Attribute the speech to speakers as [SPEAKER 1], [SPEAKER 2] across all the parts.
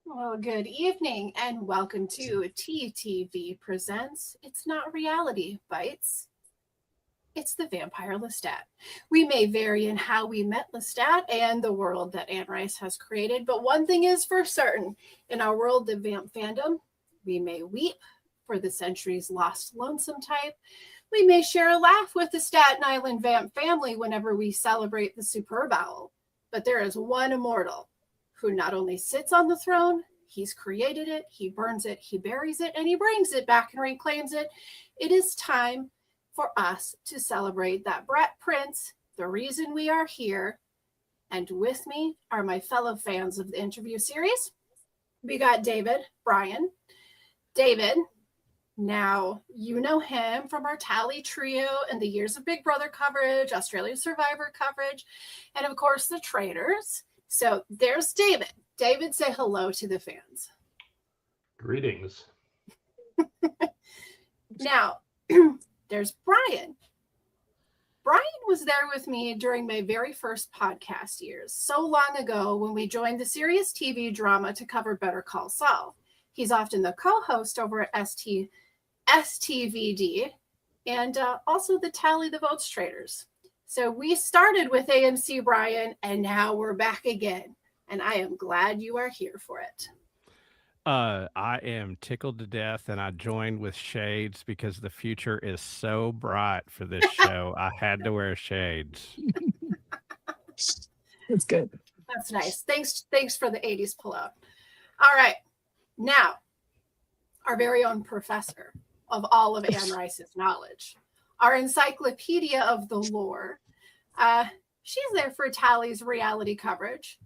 [SPEAKER 1] Well, good evening and welcome to TTV Presents It's Not Reality Bites. It's the vampire Lestat. We may vary in how we met Lestat and the world that Anne Rice has created, but one thing is for certain. In our world of vamp fandom, we may weep for the centuries lost lonesome type. We may share a laugh with the Staten Island vamp family whenever we celebrate the superb owl. But there is one immortal who not only sits on the throne, he's created it, he burns it, he buries it, and he brings it back and reclaims it. It is time for us to celebrate that Brett Prince, the reason we are here. And with me are my fellow fans of the interview series. We got David, Brian. David, now you know him from our Tally Trio and the Years of Big Brother coverage, Australian Survivor coverage, and of course the Traitors. So there's David. David, say hello to the fans.
[SPEAKER 2] Greetings.
[SPEAKER 1] Now, there's Brian. Brian was there with me during my very first podcast years, so long ago when we joined the serious TV drama to cover Better Call Saul. He's often the co-host over at STVD and also the Tally the Votes Traitors. So we started with AMC, Brian, and now we're back again. And I am glad you are here for it.
[SPEAKER 3] I am tickled to death, and I joined with shades because the future is so bright for this show. I had to wear shades.
[SPEAKER 4] That's good.
[SPEAKER 1] That's nice. Thanks for the 80s pullout. All right. Now, our very own professor of all of Anne Rice's knowledge, our encyclopedia of the lore. She's there for Tally's reality coverage.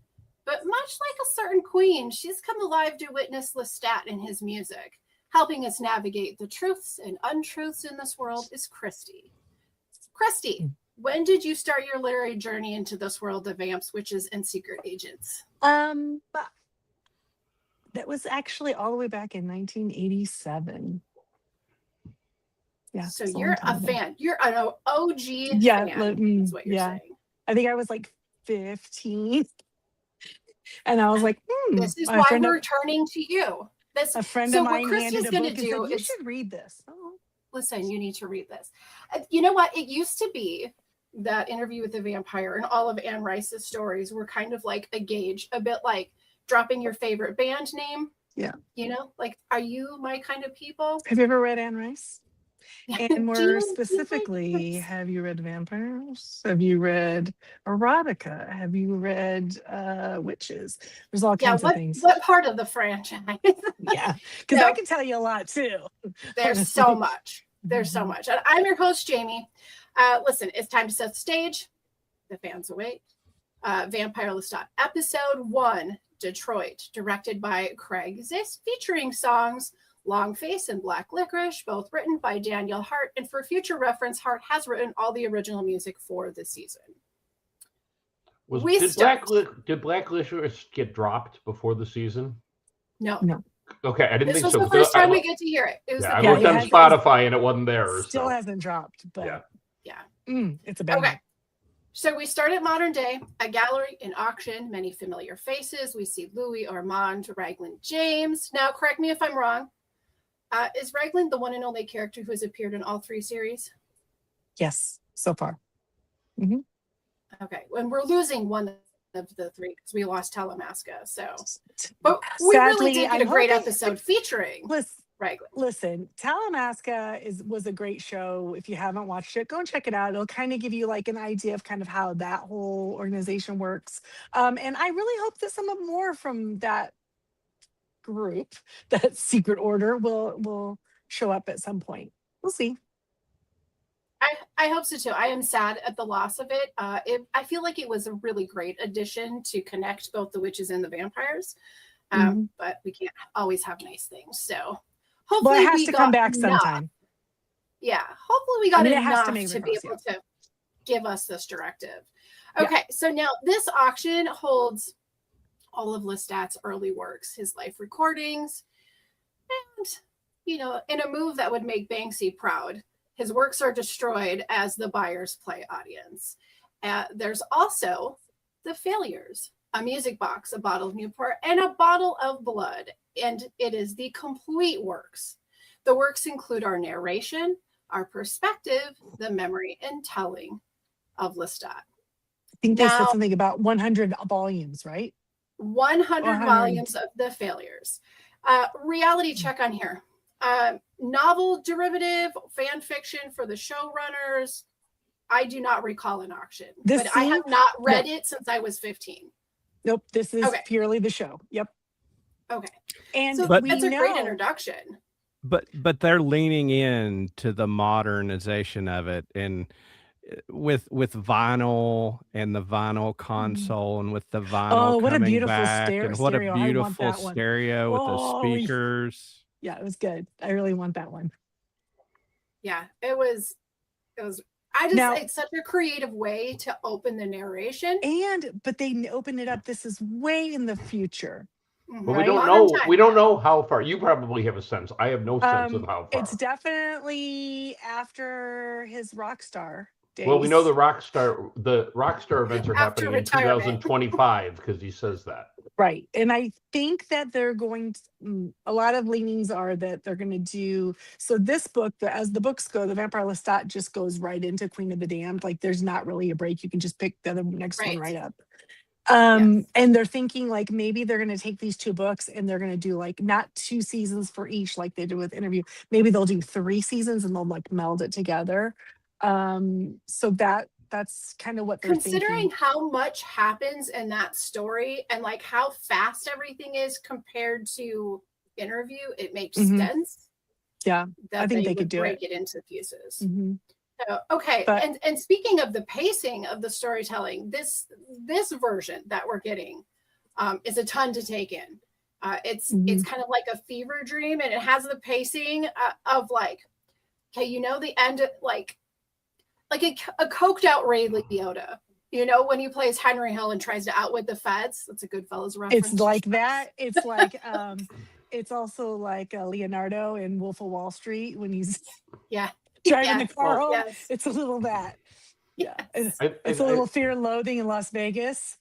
[SPEAKER 1] But much like a certain queen, she's come alive to witness Lestat in his music. Helping us navigate the truths and untruths in this world is Christy. Christy, when did you start your literary journey into this world of vamps, witches, and secret agents?
[SPEAKER 4] But that was actually all the way back in 1987. Yeah.
[SPEAKER 1] So you're a fan. You're an OG
[SPEAKER 4] yeah,
[SPEAKER 1] fan, is what you're saying.
[SPEAKER 4] I think I was like 15. And I was like,
[SPEAKER 1] this is why we're turning to you.
[SPEAKER 4] A friend of mine handed a book and said,
[SPEAKER 1] you
[SPEAKER 4] should read this. Oh.
[SPEAKER 1] Listen, you need to read this. You know what? It used to be that Interview with the Vampire and all of Anne Rice's stories were kind of like a gauge, a bit like dropping your favorite band name.
[SPEAKER 4] Yeah.
[SPEAKER 1] You know, like, are you my kind of people?
[SPEAKER 4] Have you ever read Anne Rice? And more specifically, have you read vampires? Have you read erotica? Have you read witches? There's all kinds of things.
[SPEAKER 1] What part of the franchise?
[SPEAKER 4] Yeah, because I can tell you a lot too.
[SPEAKER 1] There's so much. There's so much. And I'm your host, Jamie. Listen, it's time to set the stage. The fans await. Vampire Lestat, episode 1, Detroit, directed by Craig Zist, featuring songs Long Face and Black Licorice, both written by Daniel Hart. And for future reference, Hart has written all the original music for the season.
[SPEAKER 2] Did Black Licorice get dropped before the season?
[SPEAKER 1] No.
[SPEAKER 2] Okay, I didn't think so.
[SPEAKER 1] This was the first time we get to hear it.
[SPEAKER 2] I looked on Spotify and it wasn't there.
[SPEAKER 4] Still hasn't dropped, but it's a banger.
[SPEAKER 1] Okay. So we start at modern day, a gallery, an auction, many familiar faces. We see Louis, Armand, Raglan, James. Now, correct me if I'm wrong. Is Raglan the one and only character who has appeared in all 3 series?
[SPEAKER 4] Yes, so far. Mm-hmm.
[SPEAKER 1] Okay, when we're losing one of the 3 because we lost Talamasca. So, but we really did get a great episode featuring Raglan.
[SPEAKER 4] Listen, Talamasca was a great show. If you haven't watched it, go and check it out. It'll kind of give you like an idea of kind of how that whole organization works. And I really hope that some of more from that group, that secret order, will show up at some point. We'll see.
[SPEAKER 1] I hope so too. I am sad at the loss of it. I feel like it was a really great addition to connect both the witches and the vampires. But we can't always have nice things. So hopefully
[SPEAKER 4] it has to come back
[SPEAKER 1] enough.
[SPEAKER 4] sometime.
[SPEAKER 1] Yeah, hopefully we got enough
[SPEAKER 4] to
[SPEAKER 1] be able to give us this directive. Okay, so now this auction holds all of Lestat's early works, his life recordings, and, you know, in a move that would make Banksy proud, his works are destroyed as the buyers play audience. There's also the failures, a music box, a bottle of Newport, and a bottle of blood. And it is the complete works. The works include our narration, our perspective, the memory and telling of Lestat.
[SPEAKER 4] I think they said something about 100 volumes, right?
[SPEAKER 1] 100 volumes of the failures. Reality check on here. Novel derivative, fan fiction for the showrunners. I do not recall an auction, but I have not read it since I was 15.
[SPEAKER 4] Nope, this is purely the show. Yep.
[SPEAKER 1] Okay.
[SPEAKER 4] And
[SPEAKER 1] so that's a great introduction.
[SPEAKER 3] But they're leaning in to the modernization of it, and with vinyl and the vinyl console and with the vinyl
[SPEAKER 4] what a
[SPEAKER 3] coming
[SPEAKER 4] beautiful
[SPEAKER 3] back, and what a
[SPEAKER 4] stereo.
[SPEAKER 3] beautiful stereo with the speakers.
[SPEAKER 4] Yeah, it was good. I really want that one.
[SPEAKER 1] Yeah, it was it's such a creative way to open the narration.
[SPEAKER 4] But they open it up. This is way in the future.
[SPEAKER 2] But we don't know how far. You probably have a sense. I have no sense of how far.
[SPEAKER 4] It's definitely after his rock star days.
[SPEAKER 2] Well, we know the rock star events are happening in 2025 because he says that.
[SPEAKER 4] Right. And I think that they're going to, a lot of leanings are that they're going to do, so this book, as the books go, the Vampire Lestat just goes right into Queen of the Damned. Like there's not really a break. You can just pick the next one right up. And they're thinking like maybe they're going to take these two books and they're going to do like not 2 seasons for each like they did with Interview. Maybe they'll do 3 seasons and they'll like meld it together. So that's kind of what they're
[SPEAKER 1] considering
[SPEAKER 4] thinking.
[SPEAKER 1] How much happens in that story and like how fast everything is compared to Interview, it makes sense.
[SPEAKER 4] Yeah,
[SPEAKER 1] that
[SPEAKER 4] I think they could
[SPEAKER 1] break it into pieces. So,
[SPEAKER 4] But,
[SPEAKER 1] and speaking of the pacing of the storytelling, this version that we're getting is a ton to take in. It's kind of like a fever dream, and it has the pacing of like, okay, you know, the end, like a coked out Ray Liotta. You know, when he plays Henry Hill and tries to outwit the feds. That's a Goodfellas reference.
[SPEAKER 4] It's like that. It's like it's also like Leonardo in Wolf of Wall Street when he's driving the car home. It's a little that. Yeah. It's a little Fear and Loathing in Las Vegas.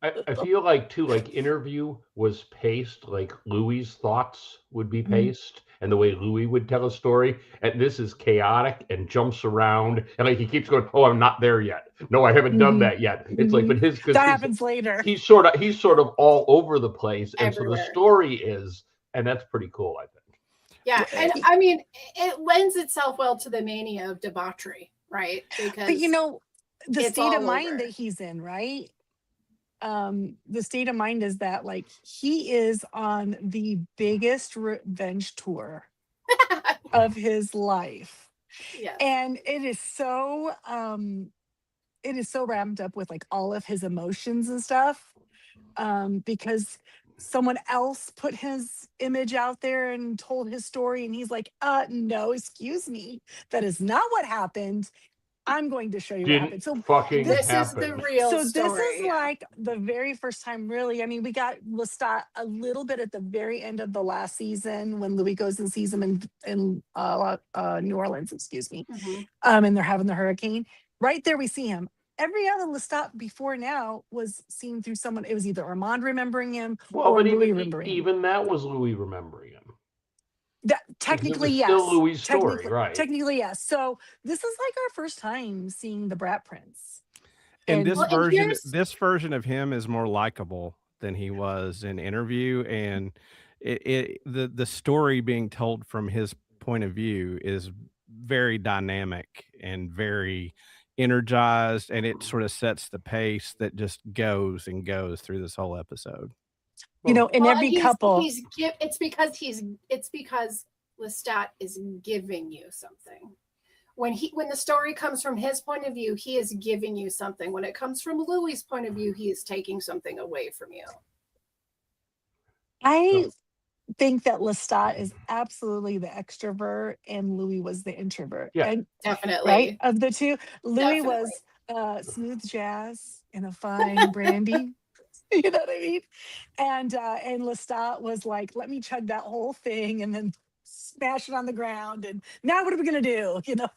[SPEAKER 2] I feel like too, like Interview was paced like Louis's thoughts would be paced, and the way Louis would tell a story. And this is chaotic and jumps around, and like he keeps going, "Oh, I'm not there yet. No, I haven't done that yet." It's like, but that
[SPEAKER 4] happens later.
[SPEAKER 2] He's sort of all over the place, and
[SPEAKER 1] everywhere.
[SPEAKER 2] So the story is, and that's pretty cool, I think.
[SPEAKER 1] Yeah, and I mean, it lends itself well to the mania of debauchery, right?
[SPEAKER 4] But you know, the state of mind that he's in, right? The state of mind is that like he is on the biggest revenge tour of his life. And it is so ramped up with like all of his emotions and stuff, because someone else put his image out there and told his story, and he's like, no, excuse me, that is not what happened. I'm going to show you what happened. So
[SPEAKER 1] this is the real story.
[SPEAKER 4] So this is like the very first time, really. I mean, we got Lestat a little bit at the very end of the last season when Louis goes and sees him in New Orleans, excuse me. And they're having the hurricane. Right there, we see him. Every other Lestat before now was seen through someone. It was either Armand remembering him or Louis remembering him.
[SPEAKER 2] Even that was Louis remembering him.
[SPEAKER 4] That technically, yes.
[SPEAKER 2] Still Louis' story, right?
[SPEAKER 4] Technically, yes. So this is like our first time seeing the Brat Prince.
[SPEAKER 3] And this version of him is more likable than he was in Interview, and the story being told from his point of view is very dynamic and very energized, and it sort of sets the pace that just goes and goes through this whole episode.
[SPEAKER 4] You know, in every couple.
[SPEAKER 1] It's because Lestat is giving you something. When the story comes from his point of view, he is giving you something. When it comes from Louis's point of view, he is taking something away from you.
[SPEAKER 4] I think that Lestat is absolutely the extrovert and Louis was the introvert.
[SPEAKER 2] Yeah,
[SPEAKER 4] and,
[SPEAKER 1] definitely.
[SPEAKER 4] Right? Of the two, Louis was smooth jazz and a fine brandy. You know what I mean? And Lestat was like, let me chug that whole thing and then smash it on the ground. And now what are we gonna do? You know,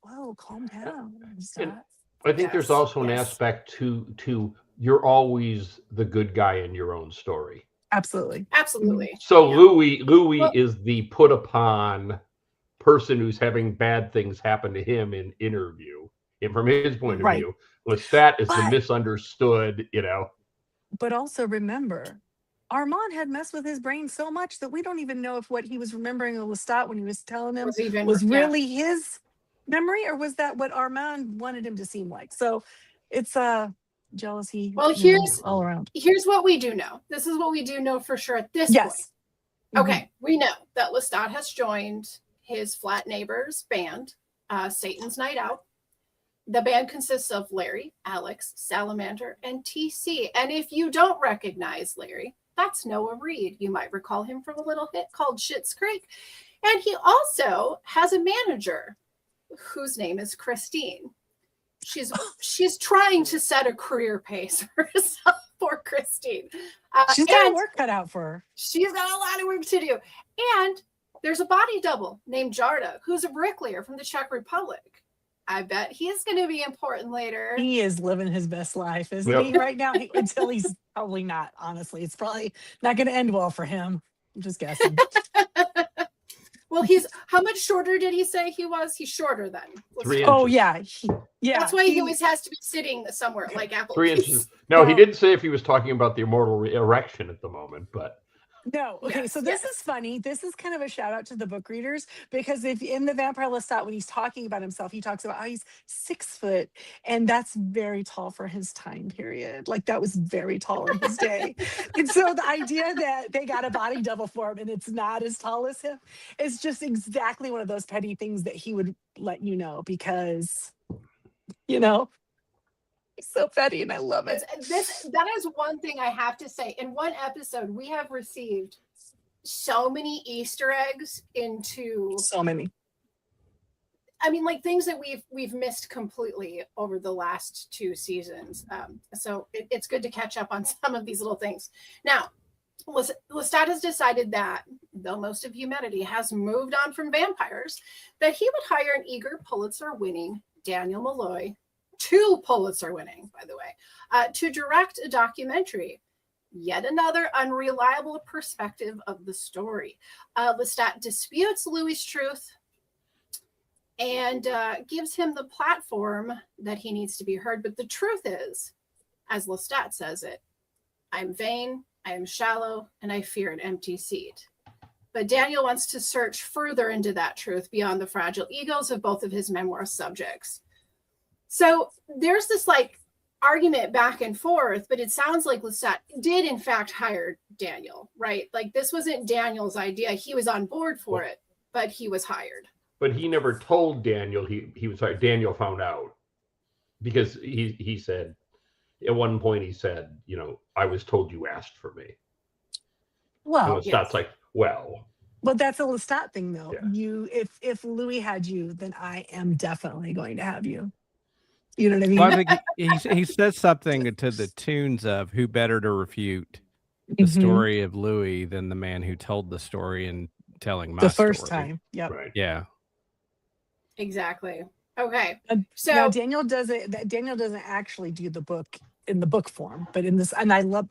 [SPEAKER 4] whoa, calm down, Lestat.
[SPEAKER 2] I think there's also an aspect to you're always the good guy in your own story.
[SPEAKER 4] Absolutely.
[SPEAKER 2] So Louis is the put upon person who's having bad things happen to him in interview, and from his point of view, Lestat is the misunderstood, you know.
[SPEAKER 4] But also remember, Armand had messed with his brain so much that we don't even know if what he was remembering of Lestat when he was telling him was really his memory, or was that what Armand wanted him to seem like? So it's jealousy.
[SPEAKER 1] Well,
[SPEAKER 4] all around.
[SPEAKER 1] Here's what we do know. This is what we do know for sure at this point. Okay, we know that Lestat has joined his flat neighbor's band, Satan's Night Out. The band consists of Larry, Alex, Salamander, and TC. And if you don't recognize Larry, that's Noah Reed. You might recall him from a little hit called Schitt's Creek. And he also has a manager whose name is Christine. She's trying to set a career pace for herself. Poor Christine.
[SPEAKER 4] She's got work cut out for her.
[SPEAKER 1] She's got a lot of work to do. And there's a body double named Jarda, who's a bricklayer from the Czech Republic. I bet he's going to be important later.
[SPEAKER 4] He is living his best life, isn't he? Right now, until he's probably not. Honestly, it's probably not going to end well for him. I'm just guessing.
[SPEAKER 1] Well, how much shorter did he say he was? He's shorter than.
[SPEAKER 2] 3 inches.
[SPEAKER 4] Oh yeah,
[SPEAKER 1] That's why he always has to be sitting somewhere like Apple.
[SPEAKER 2] 3 inches. No, he didn't say if he was talking about the immortal erection at the moment, but.
[SPEAKER 4] No. Okay. So this is funny. This is kind of a shout out to the book readers, because if in the Vampire Lestat, when he's talking about himself, he talks about how he's 6 foot, and that's very tall for his time period. Like that was very tall in his day. And so the idea that they got a body double for him and it's not as tall as him is just exactly one of those petty things that he would let you know, because, you know, so petty, and I love it.
[SPEAKER 1] That is one thing I have to say. In one episode, we have received so many Easter eggs into
[SPEAKER 4] so many.
[SPEAKER 1] I mean, like things that we've missed completely over the last 2 seasons. So it's good to catch up on some of these little things. Now, Lestat has decided that, though most of humanity has moved on from vampires, that he would hire an eager Pulitzer-winning Daniel Malloy, 2 Pulitzer winning, by the way, to direct a documentary. Yet another unreliable perspective of the story. Lestat disputes Louis' truth and gives him the platform that he needs to be heard. But the truth is, as Lestat says it, I'm vain, I am shallow, and I fear an empty seat. But Daniel wants to search further into that truth beyond the fragile egos of both of his memoir subjects. So there's this like argument back and forth, but it sounds like Lestat did in fact hire Daniel, right? Like this wasn't Daniel's idea. He was on board for it, but he was hired.
[SPEAKER 2] But he never told Daniel he was hired. Daniel found out because he said at one point, he said, you know, I was told you asked for me.
[SPEAKER 4] Well,
[SPEAKER 2] Lestat's like, well.
[SPEAKER 4] Well, that's a Lestat thing though.
[SPEAKER 2] Yeah.
[SPEAKER 4] If Louis had you, then I am definitely going to have you. You know what I mean?
[SPEAKER 3] Well, I think he says something to the tunes of who better to refute the story of Louis than the man who told the story and telling my story.
[SPEAKER 4] The first time. Yep.
[SPEAKER 2] Right.
[SPEAKER 3] Yeah.
[SPEAKER 1] Exactly. Okay.
[SPEAKER 4] So now Daniel doesn't actually do the book in the book form, but in this, and I love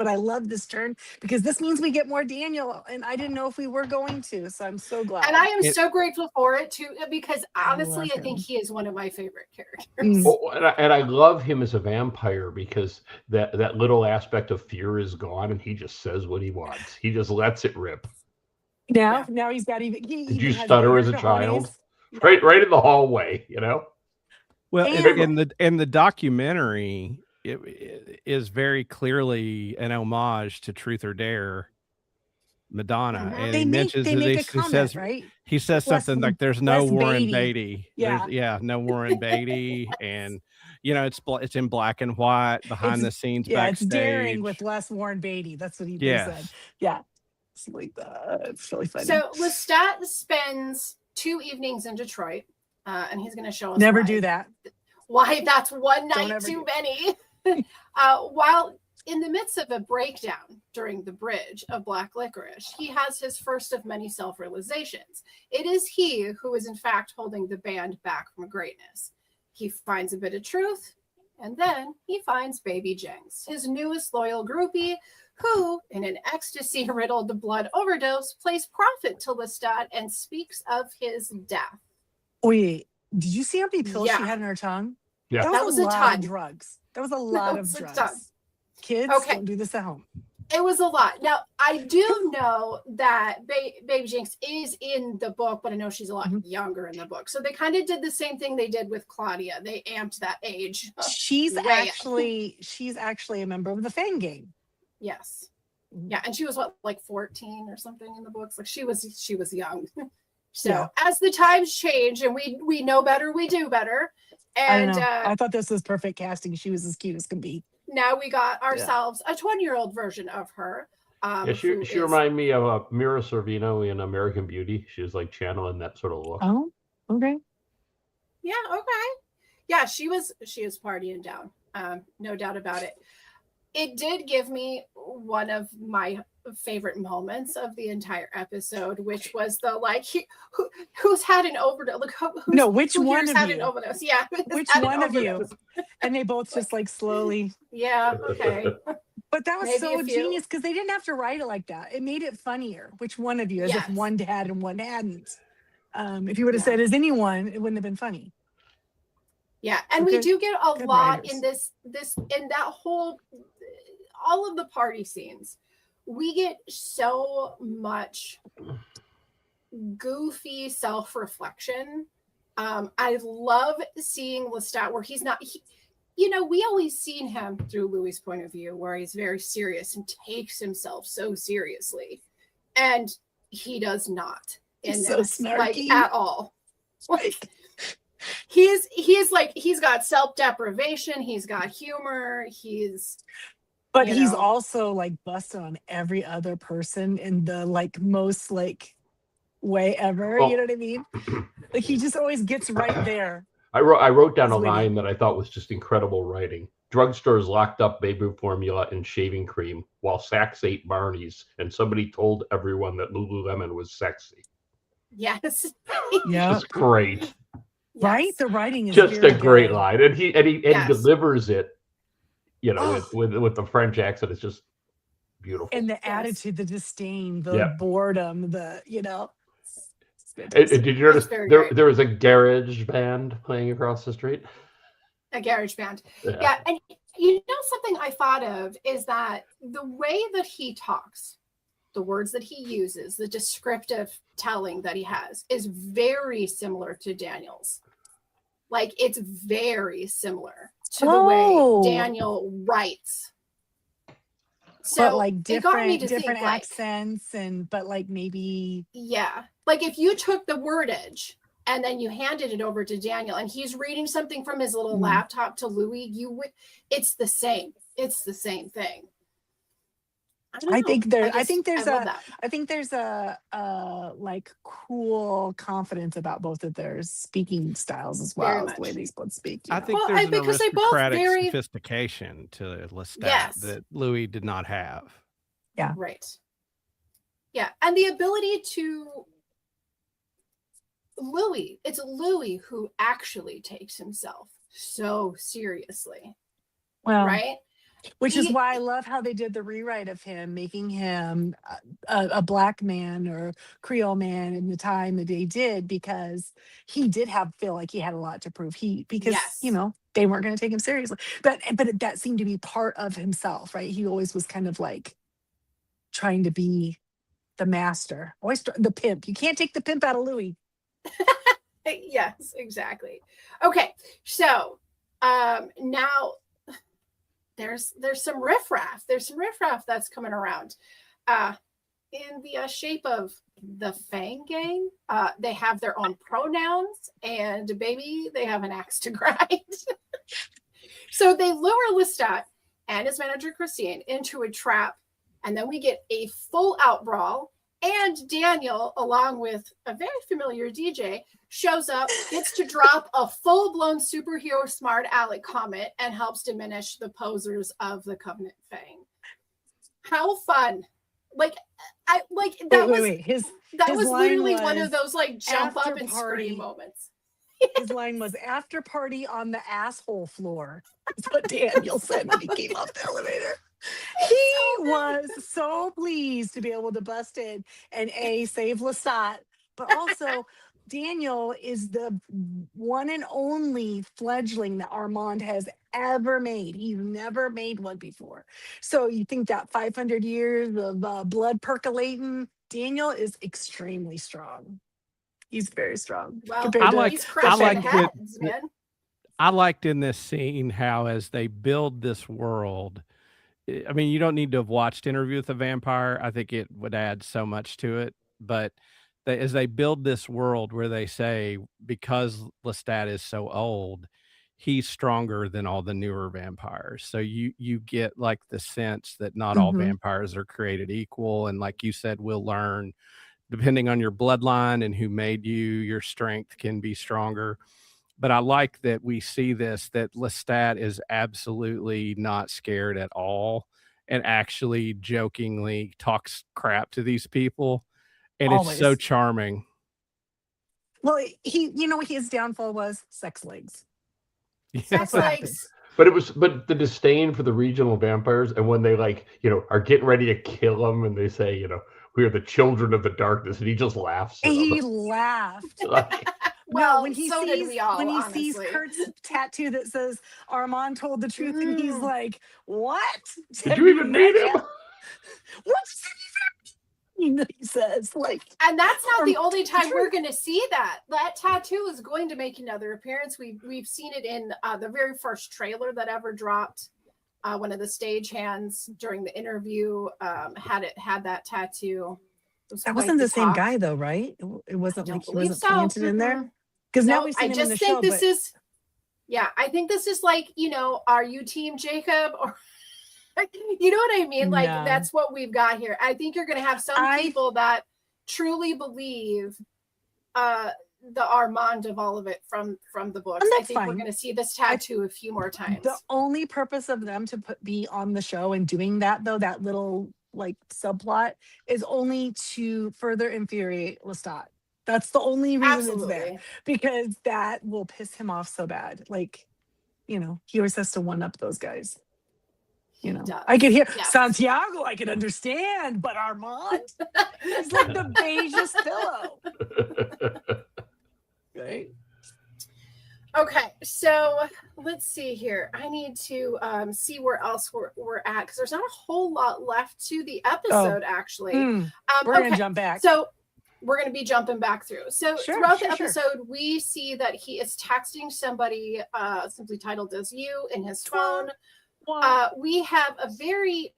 [SPEAKER 4] this turn because this means we get more Daniel, and I didn't know if we were going to, so I'm so glad.
[SPEAKER 1] And I am so grateful for it too, because honestly, I think he is one of my favorite characters.
[SPEAKER 2] Oh, and I love him as a vampire because that little aspect of fear is gone, and he just says what he wants. He just lets it rip.
[SPEAKER 4] Now he's got even.
[SPEAKER 2] Did you stutter as a child? Right in the hallway, you know.
[SPEAKER 3] Well, in the documentary, it is very clearly an homage to Truth or Dare Madonna, and
[SPEAKER 4] They
[SPEAKER 3] he
[SPEAKER 4] make
[SPEAKER 3] mentions
[SPEAKER 4] they
[SPEAKER 3] that
[SPEAKER 4] make
[SPEAKER 3] he
[SPEAKER 4] a comment,
[SPEAKER 3] says
[SPEAKER 4] right?
[SPEAKER 3] he says
[SPEAKER 4] Less
[SPEAKER 3] something like there's no
[SPEAKER 4] less
[SPEAKER 3] Warren
[SPEAKER 4] Beatty.
[SPEAKER 3] Beatty.
[SPEAKER 4] Yeah.
[SPEAKER 3] No Warren Beatty, and it's in black and white behind the scenes
[SPEAKER 4] It's daring
[SPEAKER 3] backstage.
[SPEAKER 4] with less Warren Beatty. That's what they said.
[SPEAKER 3] Yes.
[SPEAKER 4] Yeah. It's like that. It's really funny.
[SPEAKER 1] So Lestat spends 2 evenings in Detroit, and he's going to show us
[SPEAKER 4] Never
[SPEAKER 1] why.
[SPEAKER 4] do that.
[SPEAKER 1] Why that's one
[SPEAKER 4] Don't
[SPEAKER 1] night
[SPEAKER 4] ever
[SPEAKER 1] too
[SPEAKER 4] do
[SPEAKER 1] many. While in the midst of a breakdown during the bridge of Black Licorice, he has his first of many self-realizations. It is he who is in fact holding the band back from greatness. He finds a bit of truth, and then he finds Baby Jinx, his newest loyal groupie, who, in an ecstasy-riddled blood overdose, plays prophet to Lestat and speaks of his death.
[SPEAKER 4] Wait, did you see how many pills
[SPEAKER 1] Yeah.
[SPEAKER 4] she had in her tongue?
[SPEAKER 2] Yeah.
[SPEAKER 4] That was a lot
[SPEAKER 1] ton.
[SPEAKER 4] of drugs. That was a lot of
[SPEAKER 1] was a
[SPEAKER 4] drugs.
[SPEAKER 1] ton.
[SPEAKER 4] Kids,
[SPEAKER 1] Okay.
[SPEAKER 4] don't do this at home.
[SPEAKER 1] It was a lot. Now, I do know that Baby Jinx is in the book, but I know she's a lot younger in the book. So they kind of did the same thing they did with Claudia. They amped that age.
[SPEAKER 4] She's
[SPEAKER 1] way
[SPEAKER 4] actually a member of the Fang Gang.
[SPEAKER 1] Yes. Yeah, and she was what, like 14 or something in the books? Like she was young. So
[SPEAKER 4] Yeah.
[SPEAKER 1] as the times change and we know better, we do better. And
[SPEAKER 4] I don't know. I thought this was perfect casting. She was as cute as can be.
[SPEAKER 1] now we got ourselves a 20-year-old version of her.
[SPEAKER 2] She reminded me of Mira Sorvino in American Beauty. She was like channeling that sort of look.
[SPEAKER 4] Oh, okay.
[SPEAKER 1] Yeah, okay. Yeah, she was partying down. No doubt about it. It did give me one of my favorite moments of the entire episode, which was the who's had an overdose? Like
[SPEAKER 4] which one of
[SPEAKER 1] had
[SPEAKER 4] you?
[SPEAKER 1] an overdose? Yeah,
[SPEAKER 4] Which one of you? And they both just like slowly.
[SPEAKER 1] Yeah. Okay.
[SPEAKER 4] But that was
[SPEAKER 1] Maybe
[SPEAKER 4] so
[SPEAKER 1] a few.
[SPEAKER 4] genius because they didn't have to write it like that. It made it funnier. Which one of you? As if one had and one hadn't. If you would have said as anyone, it wouldn't have been funny.
[SPEAKER 1] Yeah, and we do get a lot in this in that whole all of the party scenes. We get so much goofy self-reflection. I love seeing Lestat where he's not we always seen him through Louis' point of view where he's very serious and takes himself so seriously. And he does not in
[SPEAKER 4] so
[SPEAKER 1] this,
[SPEAKER 4] snarky.
[SPEAKER 1] like at all. Like he's got self-deprivation, he's got humor,
[SPEAKER 4] but he's also like busted on every other person in the like most like way ever. You know what I mean? Like he just always gets right there.
[SPEAKER 2] I wrote down a line that I thought was just incredible writing. Drugstores locked up baby formula and shaving cream while Saks ate Barney's, and somebody told everyone that Lululemon was sexy.
[SPEAKER 1] Yes.
[SPEAKER 2] Yeah. It's great.
[SPEAKER 4] Right? The writing is
[SPEAKER 2] just
[SPEAKER 4] very
[SPEAKER 2] a great
[SPEAKER 4] good.
[SPEAKER 2] line. And he delivers it, with the French accent. It's just beautiful.
[SPEAKER 4] And the attitude, the disdain, the boredom,
[SPEAKER 2] Did you notice there was a garage band playing across the street?
[SPEAKER 1] A garage band. Yeah. And something I thought of is that the way that he talks, the words that he uses, the descriptive telling that he has is very similar to Daniel's. Like it's very similar to the way Daniel writes. So
[SPEAKER 4] but like different
[SPEAKER 1] think,
[SPEAKER 4] accents but like maybe
[SPEAKER 1] like if you took the wordage and then you handed it over to Daniel and he's reading something from his little laptop to Louis, it's the same thing.
[SPEAKER 4] I think there's a like cool confidence about both of their speaking styles as well as the way these both speak.
[SPEAKER 3] I think there's an aristocratic sophistication to Lestat that Louis did not have.
[SPEAKER 4] Yeah.
[SPEAKER 1] Right. Yeah. And the ability to it's Louis who actually takes himself so seriously.
[SPEAKER 4] Well,
[SPEAKER 1] right?
[SPEAKER 4] Which is why I love how they did the rewrite of him, making him a black man or Creole man in the time that they did, because he did feel like he had a lot to prove. Because they weren't going to take him seriously. But that seemed to be part of himself, right? He always was kind of like trying to be the master, always the pimp. You can't take the pimp out of Louis.
[SPEAKER 1] Yes, exactly. Okay, so now. There's some riffraff. There's some riffraff that's coming around. in the shape of the Fang Gang. They have their own pronouns, and baby, they have an axe to grind. So they lure Lestat and his manager Christine into a trap, and then we get a full-out brawl. And Daniel, along with a very familiar DJ, shows up, gets to drop a full-blown superhero smart aleck comment, and helps diminish the posers of the Covenant Fang. How fun! That was literally one of those like jump up and scream moments.
[SPEAKER 4] His line was "after party on the asshole floor." That's what Daniel said when he came off the elevator. He was so pleased to be able to bust in and save Lestat, but also Daniel is the one and only fledgling that Armand has ever made. He's never made one before. So you think that 500 years of blood percolating, Daniel is extremely strong. He's very strong.
[SPEAKER 1] Well,
[SPEAKER 3] I liked in this scene how as they build this world, I mean, you don't need to have watched Interview with the Vampire. I think it would add so much to it. But as they build this world where they say, because Lestat is so old, he's stronger than all the newer vampires. So you get like the sense that not all vampires are created equal. And like you said, we'll learn, depending on your bloodline and who made you, your strength can be stronger. But I like that we see this, that Lestat is absolutely not scared at all and actually jokingly talks crap to these people. And Always. It's so charming.
[SPEAKER 4] Well, his downfall was sex legs.
[SPEAKER 1] Sex legs.
[SPEAKER 2] But the disdain for the regional vampires, and when they are getting ready to kill him and they say, we are the children of the darkness, and he just laughs.
[SPEAKER 4] And he laughed.
[SPEAKER 1] Well,
[SPEAKER 4] when he sees Kurt's tattoo that says Armand told the truth, and he's like, "What?
[SPEAKER 2] Did you even meet him?
[SPEAKER 4] What's he says?"
[SPEAKER 1] And that's not the only time we're going to see that. That tattoo is going to make another appearance. We've seen it in the very first trailer that ever dropped. One of the stagehands during the interview had that tattoo.
[SPEAKER 4] That wasn't the same guy, though, right? It wasn't like he wasn't planted in there. Because now we've seen him in the show.
[SPEAKER 1] I think this is like, are you Team Jacob? Or you know what I mean? That's what we've got here. I think you're going to have some people that truly believe the Armand of all of it from the books. I think we're going to see this tattoo a few more times.
[SPEAKER 4] The only purpose of them to be on the show and doing that, though, that little subplot, is only to further infuriate Lestat. That's the only reason it's there, because that will piss him off so bad. He always has to one up those guys. I could hear Santiago, I can understand, but Armand is like the beigest pillow. Right?
[SPEAKER 1] Okay, so let's see here. I need to see where else we're at, because there's not a whole lot left to the episode, actually.
[SPEAKER 4] We're going to jump back.
[SPEAKER 1] So we're going to be jumping back through. So throughout the episode, we see that he is texting somebody simply titled as you in his phone. We have a very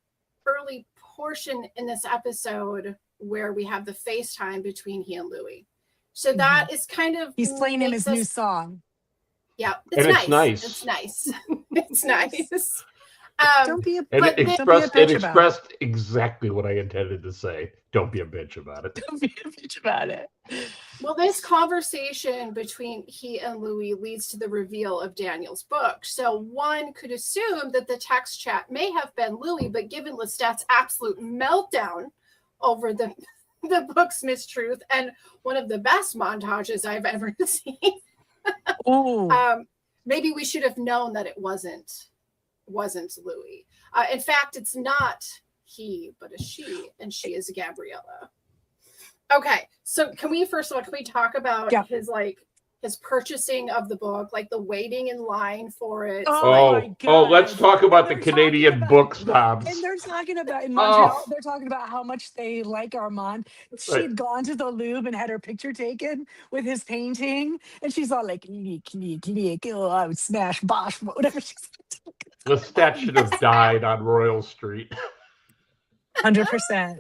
[SPEAKER 1] early portion in this episode where we have the FaceTime between he and Louis. So that is kind of...
[SPEAKER 4] He's playing him his new song.
[SPEAKER 1] Yeah, it's nice. It's nice. It's nice.
[SPEAKER 4] Don't be a
[SPEAKER 2] it expressed exactly what I intended to say. Don't be a bitch about it.
[SPEAKER 4] Don't be a bitch about it.
[SPEAKER 1] Well, this conversation between he and Louis leads to the reveal of Daniel's book. So one could assume that the text chat may have been Louis, but given Lestat's absolute meltdown over the book's mistruth and one of the best montages I've ever seen, maybe we should have known that it wasn't Louis. In fact, it's not he, but a she, and she is Gabriella. Okay, so can we talk about his purchasing of the book, the waiting in line for it?
[SPEAKER 2] My God. Let's talk about the Canadian book snobs.
[SPEAKER 4] And they're talking about in Montreal. They're talking about how much they like Armand. She'd gone to the Louvre and had her picture taken with his painting, and she's all like, I would smash Bosch, whatever she's.
[SPEAKER 2] Lestat should have died on Royal Street.
[SPEAKER 4] 100%.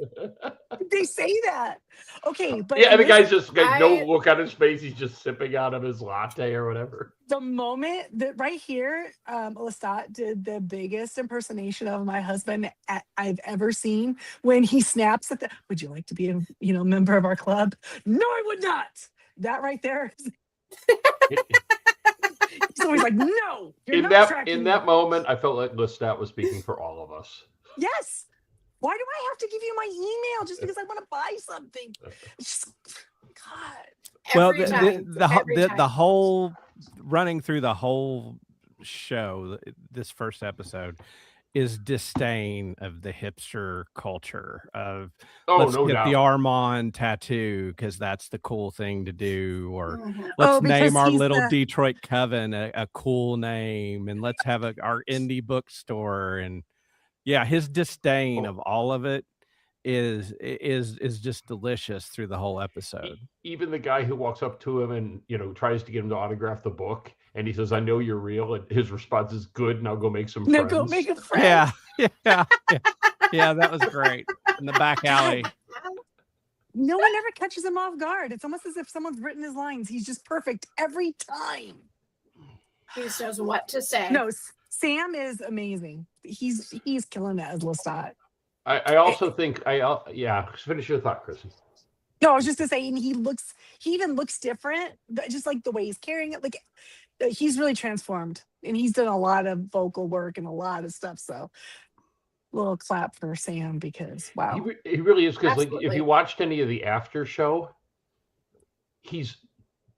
[SPEAKER 4] They say that. Okay, but
[SPEAKER 2] yeah, and the guy's just like no look on his face. He's just sipping out of his latte or whatever.
[SPEAKER 4] The moment that right here, Lestat did the biggest impersonation of my husband I've ever seen when he snaps at the, would you like to be a member of our club? No, I would not. That right there. He's always like, no, you're not
[SPEAKER 2] in that moment, I felt like Lestat was speaking for all of us.
[SPEAKER 4] Yes. Why do I have to give you my email just because I want to buy something? It's just, God.
[SPEAKER 3] Well, the whole running through the whole show, this first episode, is disdain of the hipster culture of let's get the Armand tattoo because that's the cool thing to do, or let's name our little Detroit Coven a cool name, and let's have our indie bookstore. And yeah, his disdain of all of it is just delicious through the whole episode.
[SPEAKER 2] Even the guy who walks up to him and tries to get him to autograph the book, and he says, "I know you're real," and his response is, "Good, now go make some friends."
[SPEAKER 4] No, go make a friend.
[SPEAKER 3] Yeah, that was great in the back alley.
[SPEAKER 4] No one ever catches him off guard. It's almost as if someone's written his lines. He's just perfect every time.
[SPEAKER 1] He just knows what to say.
[SPEAKER 4] No, Sam is amazing. He's killing it as Lestat.
[SPEAKER 2] I also think finish your thought, Kristen.
[SPEAKER 4] No, I was just to say, and he even looks different, just like the way he's carrying it. Like he's really transformed, and he's done a lot of vocal work and a lot of stuff. So, little clap for Sam because wow,
[SPEAKER 2] he really is. Because like if you watched any of the after show, he's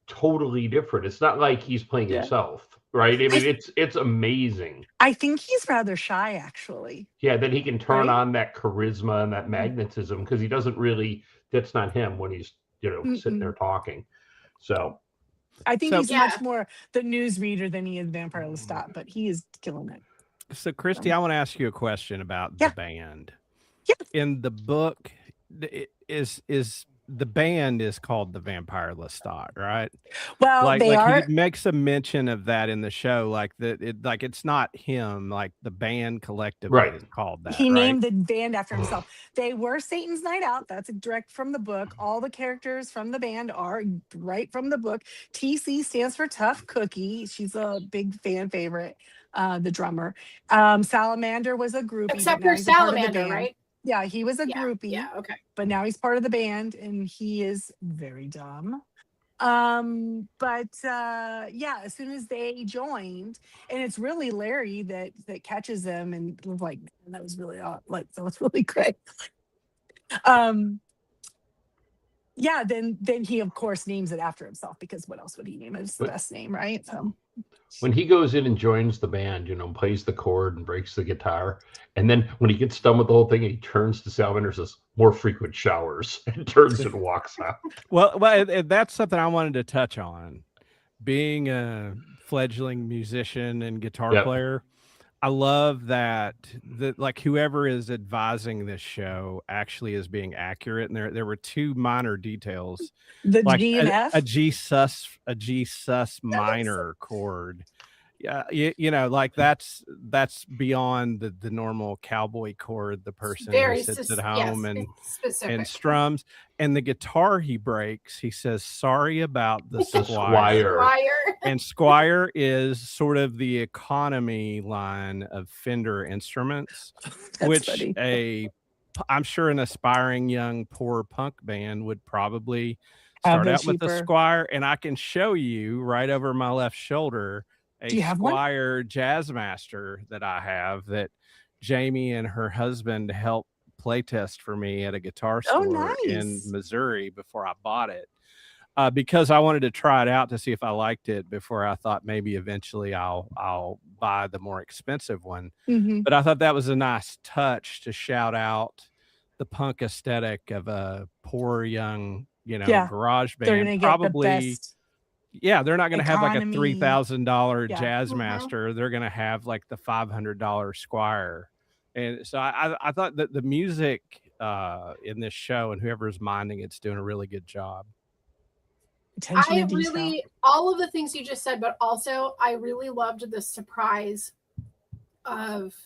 [SPEAKER 2] totally different. It's not like he's playing himself. Right. I mean, it's amazing.
[SPEAKER 4] I think he's rather shy, actually.
[SPEAKER 2] Yeah. Then he can turn on that charisma and that magnetism because he doesn't really. That's not him when he's sitting there talking. So
[SPEAKER 4] I think he's much more the newsreader than he is Vampire Lestat, but he is killing it.
[SPEAKER 3] So, Christy, I want to ask you a question about the band.
[SPEAKER 4] Yeah.
[SPEAKER 3] In the book, is the band is called the Vampire Lestat, right?
[SPEAKER 4] Well,
[SPEAKER 3] he makes a mention of that in the show, like that. It's not him. Like the band collectively is called that.
[SPEAKER 4] He named the band after himself. They were Satan's Night Out. That's direct from the book. All the characters from the band are right from the book. TC stands for Tough Cookie. She's a big fan favorite. The drummer. Salamander was a groupie.
[SPEAKER 1] Except for Salamander, right?
[SPEAKER 4] Yeah, he was a groupie.
[SPEAKER 1] Yeah, okay.
[SPEAKER 4] But now he's part of the band, and he is very dumb. But as soon as they joined, and it's really Larry that catches them and was like, that was really that was really great. Then he of course names it after himself because what else would he name it? It's the best name, right? So
[SPEAKER 2] when he goes in and joins the band, plays the chord and breaks the guitar, and then when he gets done with the whole thing, he turns to Salamander and says, "More frequent showers," and turns and walks out.
[SPEAKER 3] Well, that's something I wanted to touch on. Being a fledgling musician and guitar player, I love that whoever is advising this show actually is being accurate. And there were two minor details.
[SPEAKER 4] The G and F?
[SPEAKER 3] A G sus minor chord. Yeah, that's beyond the normal cowboy chord the person who sits at home and strums. And the guitar he breaks, he says, "Sorry about the Squire." And Squire is sort of the economy line of Fender instruments, which I'm sure an aspiring young poor punk band would probably start out with the Squire. And I can show you right over my left shoulder a Squire Jazzmaster that I have that Jamie and her husband helped playtest for me at a guitar store in Missouri before I bought it. Because I wanted to try it out to see if I liked it before I thought maybe eventually I'll buy the more expensive one.
[SPEAKER 4] Mm-hmm.
[SPEAKER 3] But I thought that was a nice touch to shout out the punk aesthetic of a poor young, garage band.
[SPEAKER 4] They're gonna
[SPEAKER 3] probably
[SPEAKER 4] get the best.
[SPEAKER 3] Yeah, they're not going to have like a $3,000 Jazzmaster.
[SPEAKER 4] Mm-hmm.
[SPEAKER 3] They're going to have like the $500 Squire. And so I thought that the music in this show and whoever's minding it's doing a really good job.
[SPEAKER 1] All of the things you just said, but also I really loved the surprise of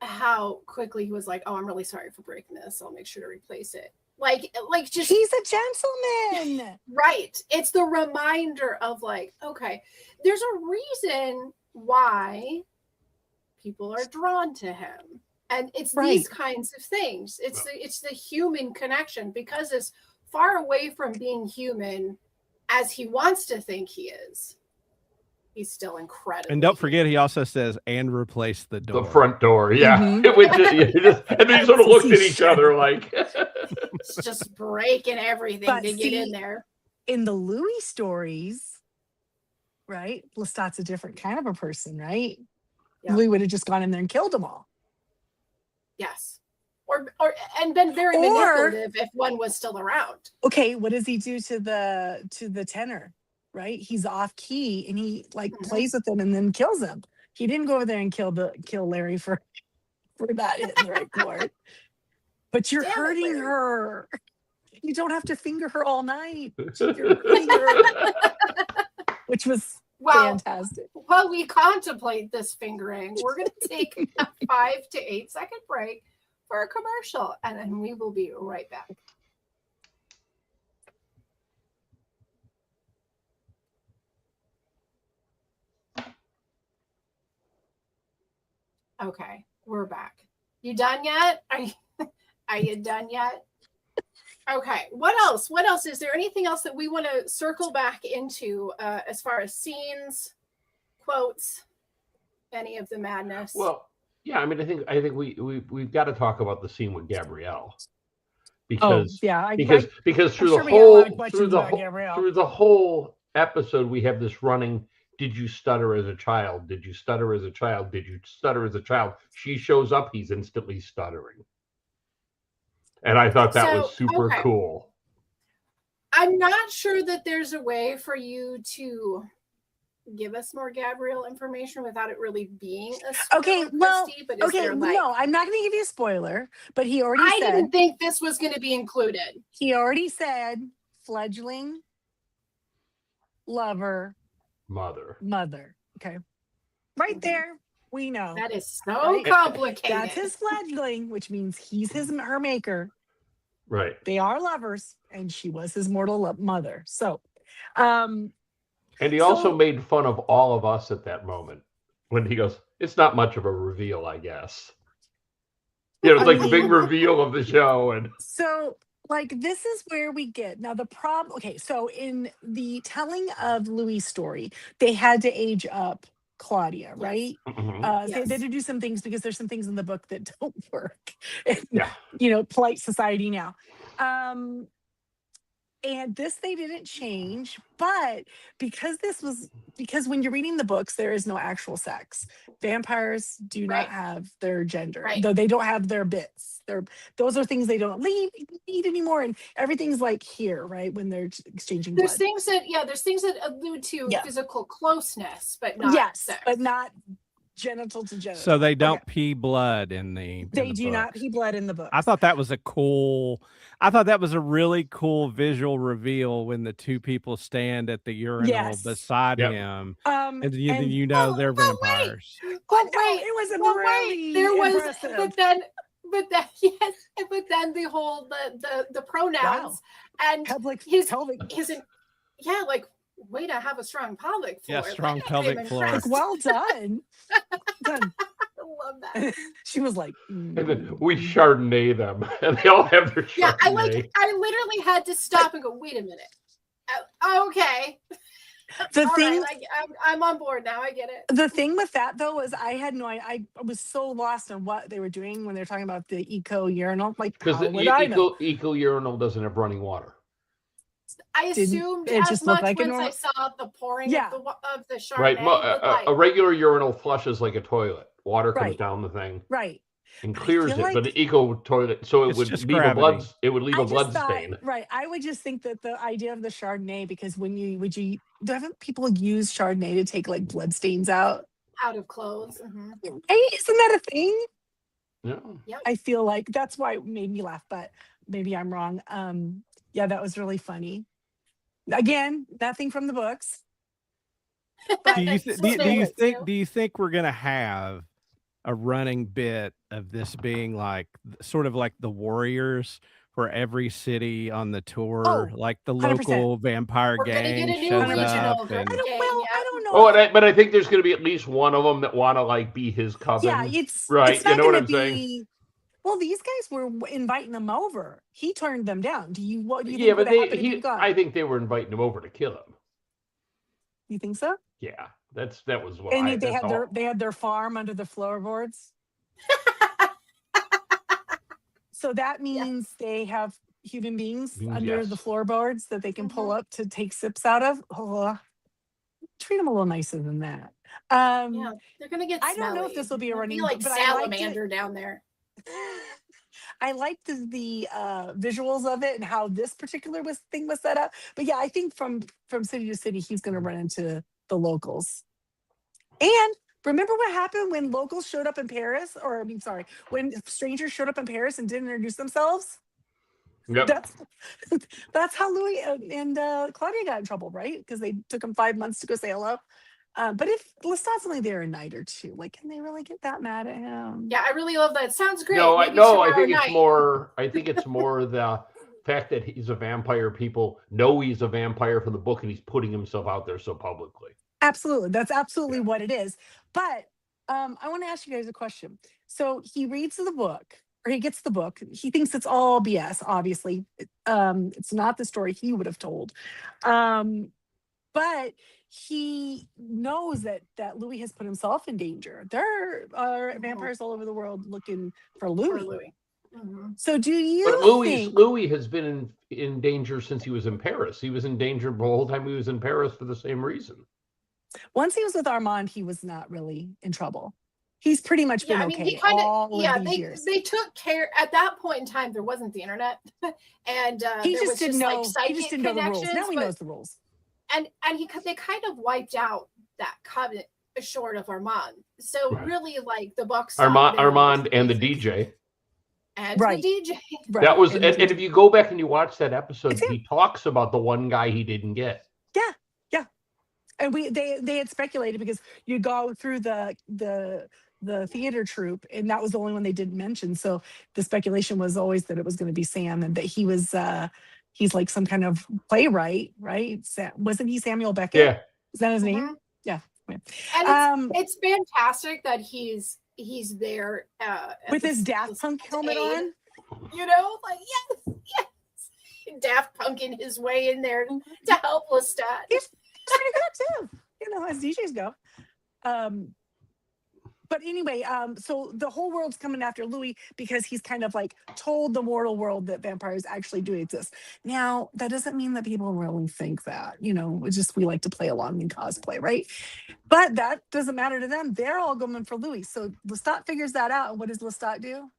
[SPEAKER 1] how quickly he was like, "Oh, I'm really sorry for breaking this. I'll make sure to replace it." Like just
[SPEAKER 4] he's a gentleman.
[SPEAKER 1] Right. It's the reminder of like, okay, there's a reason why people are drawn to him. And it's these kinds of things. It's the human connection, because as far away from being human as he wants to think he is, he's still incredible.
[SPEAKER 3] And don't forget, he also says, and replace the door.
[SPEAKER 2] The front door, yeah. And they sort of looked at each other like...
[SPEAKER 1] It's just breaking everything to get in there.
[SPEAKER 4] In the Louis stories, right? Lestat's a different kind of a person, right? Yeah. Louis would have just gone in there and killed them all.
[SPEAKER 1] Yes. And been very manipulative if one was still around.
[SPEAKER 4] Okay, what does he do to the tenor? Right? He's off key and he plays with him and then kills him. He didn't go over there and kill Larry for that in the right chord. But you're hurting her. You don't have to finger her all night. You're hurting her. Which was fantastic.
[SPEAKER 1] While we contemplate this fingering, we're going to take a 5 to 8 second break for a commercial, and then we will be right back. Okay, we're back. You done yet? Are you done yet? Okay, what else? What else? Is there anything else that we want to circle back into as far as scenes, quotes, any of the madness?
[SPEAKER 2] Well, yeah, I mean, I think we've got to talk about the scene with Gabrielle. Because because through the whole episode we have this running, did you stutter as a child? Did you stutter as a child? Did you stutter as a child? She shows up, he's instantly stuttering. And I thought that was super cool.
[SPEAKER 1] I'm not sure that there's a way for you to give us more Gabrielle information without it really being a spoiler.
[SPEAKER 4] No, I'm not going to give you a spoiler, but he already said. I
[SPEAKER 1] didn't think this was going to be included.
[SPEAKER 4] He already said fledgling, lover,
[SPEAKER 2] mother.
[SPEAKER 4] Okay. Right there. We know.
[SPEAKER 1] That is so complicated.
[SPEAKER 4] That's his fledgling, which means he's her maker.
[SPEAKER 2] Right.
[SPEAKER 4] They are lovers, and she was his mortal mother. So,
[SPEAKER 2] and he also made fun of all of us at that moment when he goes, "It's not much of a reveal, I guess." It's like the big reveal of the show. And
[SPEAKER 4] so, this is where we get now the problem. Okay, so in the telling of Louis' story, they had to age up Claudia, right?
[SPEAKER 2] Mm-hmm.
[SPEAKER 4] They had to do some things because there's some things in the book that don't work in, polite society now. And this they didn't change, but because when you're reading the books, there is no actual sex. Vampires do not have their gender, though they don't have their bits. Those are things they don't need anymore, and everything's like here, right? When they're exchanging blood.
[SPEAKER 1] There's things that allude to physical closeness, but not sex.
[SPEAKER 4] But not genital to genital.
[SPEAKER 3] So they don't pee blood in
[SPEAKER 4] the. They do not pee blood in the book.
[SPEAKER 3] I thought that was a really cool visual reveal when the two people stand at the urinal beside him, and they're vampires.
[SPEAKER 4] It was impressive.
[SPEAKER 1] But then the whole the pronouns and way to have a strong pelvic floor.
[SPEAKER 3] Yeah, strong pelvic floor.
[SPEAKER 4] Well done. Done.
[SPEAKER 1] I love that.
[SPEAKER 4] She was like,
[SPEAKER 2] And then we Chardonnay them, and they all have their Chardonnay.
[SPEAKER 1] Yeah, I literally had to stop and go, wait a minute. Okay. I'm on board now. I get it.
[SPEAKER 4] The thing with that though is I had no idea. I was so lost on what they were doing when they were talking about the eco urinal.
[SPEAKER 2] Because the eco urinal doesn't have running water.
[SPEAKER 1] I assumed it just looked like I saw the pouring of the Chardonnay.
[SPEAKER 2] Right, a regular urinal flushes like a toilet. Water comes down the thing, and clears it. But an eco toilet, so it would leave a blood. It would leave a blood stain.
[SPEAKER 4] Right. I would just think that the idea of the Chardonnay, because haven't people use Chardonnay to take like blood stains out
[SPEAKER 1] of clothes? Mm-hmm.
[SPEAKER 4] Right? Isn't that a thing?
[SPEAKER 2] Yeah.
[SPEAKER 1] Yep.
[SPEAKER 4] I feel like that's why it made me laugh, but maybe I'm wrong. Yeah, that was really funny. Again, nothing from the books.
[SPEAKER 3] Do you think we're gonna have a running bit of this being like sort of like the Warriors for every city on the tour,
[SPEAKER 4] Oh,
[SPEAKER 3] like the
[SPEAKER 4] 100%.
[SPEAKER 3] local vampire
[SPEAKER 1] We're gonna get
[SPEAKER 3] gang
[SPEAKER 1] a new
[SPEAKER 3] shows
[SPEAKER 1] regional
[SPEAKER 3] up
[SPEAKER 1] gang.
[SPEAKER 3] and
[SPEAKER 4] I don't know.
[SPEAKER 2] Oh, but I think there's going to be at least one of them that want to like be his coven.
[SPEAKER 4] Yeah, it's
[SPEAKER 2] right.
[SPEAKER 4] It's not
[SPEAKER 2] You know what
[SPEAKER 4] gonna
[SPEAKER 2] I'm saying?
[SPEAKER 4] be. Well, these guys were inviting them over. He turned them down. What do you
[SPEAKER 2] Yeah,
[SPEAKER 4] think
[SPEAKER 2] but
[SPEAKER 4] would have happened if he'd gone?
[SPEAKER 2] I think they were inviting him over to kill him.
[SPEAKER 4] You think so?
[SPEAKER 2] Yeah, that was what
[SPEAKER 4] And
[SPEAKER 2] I.
[SPEAKER 4] they
[SPEAKER 2] That's
[SPEAKER 4] had
[SPEAKER 2] all.
[SPEAKER 4] they had their farm under the floorboards. So that means they have human beings under the
[SPEAKER 2] yes.
[SPEAKER 4] floorboards that they can pull up to take sips out of. Oh, treat them a little nicer than that.
[SPEAKER 1] Yeah, they're gonna get
[SPEAKER 4] I don't know if
[SPEAKER 1] smelly.
[SPEAKER 4] this will be a
[SPEAKER 1] It'll
[SPEAKER 4] running,
[SPEAKER 1] like
[SPEAKER 4] but I liked it.
[SPEAKER 1] salamander down there.
[SPEAKER 4] I liked the visuals of it and how this particular thing was set up. But yeah, I think from city to city, he's going to run into the locals. And remember what happened when locals showed up in Paris, or I mean, sorry, when strangers showed up in Paris and didn't introduce themselves?
[SPEAKER 2] Yep.
[SPEAKER 4] That's how Louis and Claudia got in trouble, right? Because they took them 5 months to go say hello. But if Lestat's only there a night or two, like, can they really get that mad at him?
[SPEAKER 1] Yeah, I really love that. Sounds great.
[SPEAKER 2] No,
[SPEAKER 1] Maybe
[SPEAKER 2] I think
[SPEAKER 1] tomorrow
[SPEAKER 2] it's more. I think it's more the fact that he's a vampire. People know he's a vampire from the book, and he's putting himself out there so publicly.
[SPEAKER 4] Absolutely, that's absolutely what it is. But I want to ask you guys a question. So he reads the book, or he gets the book. He thinks it's all BS. Obviously, it's not the story he would have told. But he knows that Louis has put himself in danger. There are vampires all over the world looking for Louis. So do you think
[SPEAKER 2] Louis has been in danger since he was in Paris? He was in danger the whole time he was in Paris for the same reason.
[SPEAKER 4] Once he was with Armand, he was not really in trouble. He's pretty much been okay all of these years.
[SPEAKER 1] They took care at that point in time. There wasn't the internet, and
[SPEAKER 4] he
[SPEAKER 1] there
[SPEAKER 4] just
[SPEAKER 1] was
[SPEAKER 4] didn't know.
[SPEAKER 1] Like psychic
[SPEAKER 4] he just didn't know the rules. Now he
[SPEAKER 1] but,
[SPEAKER 4] knows the rules.
[SPEAKER 1] And they kind of wiped out that covenant short of Armand. So really, like the bucks.
[SPEAKER 2] Armand and the DJ.
[SPEAKER 1] And the DJ.
[SPEAKER 2] Right. That was, and if you go back and you watch that episode, he talks about the one guy he didn't get.
[SPEAKER 4] Yeah. And they had speculated because you go through the theater troupe, and that was the only one they didn't mention. So the speculation was always that it was going to be Sam, and that he was he's like some kind of playwright, right? Wasn't he Samuel Beckett?
[SPEAKER 2] Yeah.
[SPEAKER 4] Is that his name? Yeah.
[SPEAKER 1] And it's fantastic that he's there
[SPEAKER 4] with his Daft Punk helmet on.
[SPEAKER 1] You know, like yes, Daft Punking his way in there to help Lestat.
[SPEAKER 4] He's pretty good too, you know, as DJs go. But anyway, so the whole world's coming after Louis because he's kind of like told the mortal world that vampires actually do exist. Now, that doesn't mean that people really think that, you know, it's just we like to play along in cosplay, right? But that doesn't matter to them. They're all going for Louis. So Lestat figures that out. And what does Lestat do?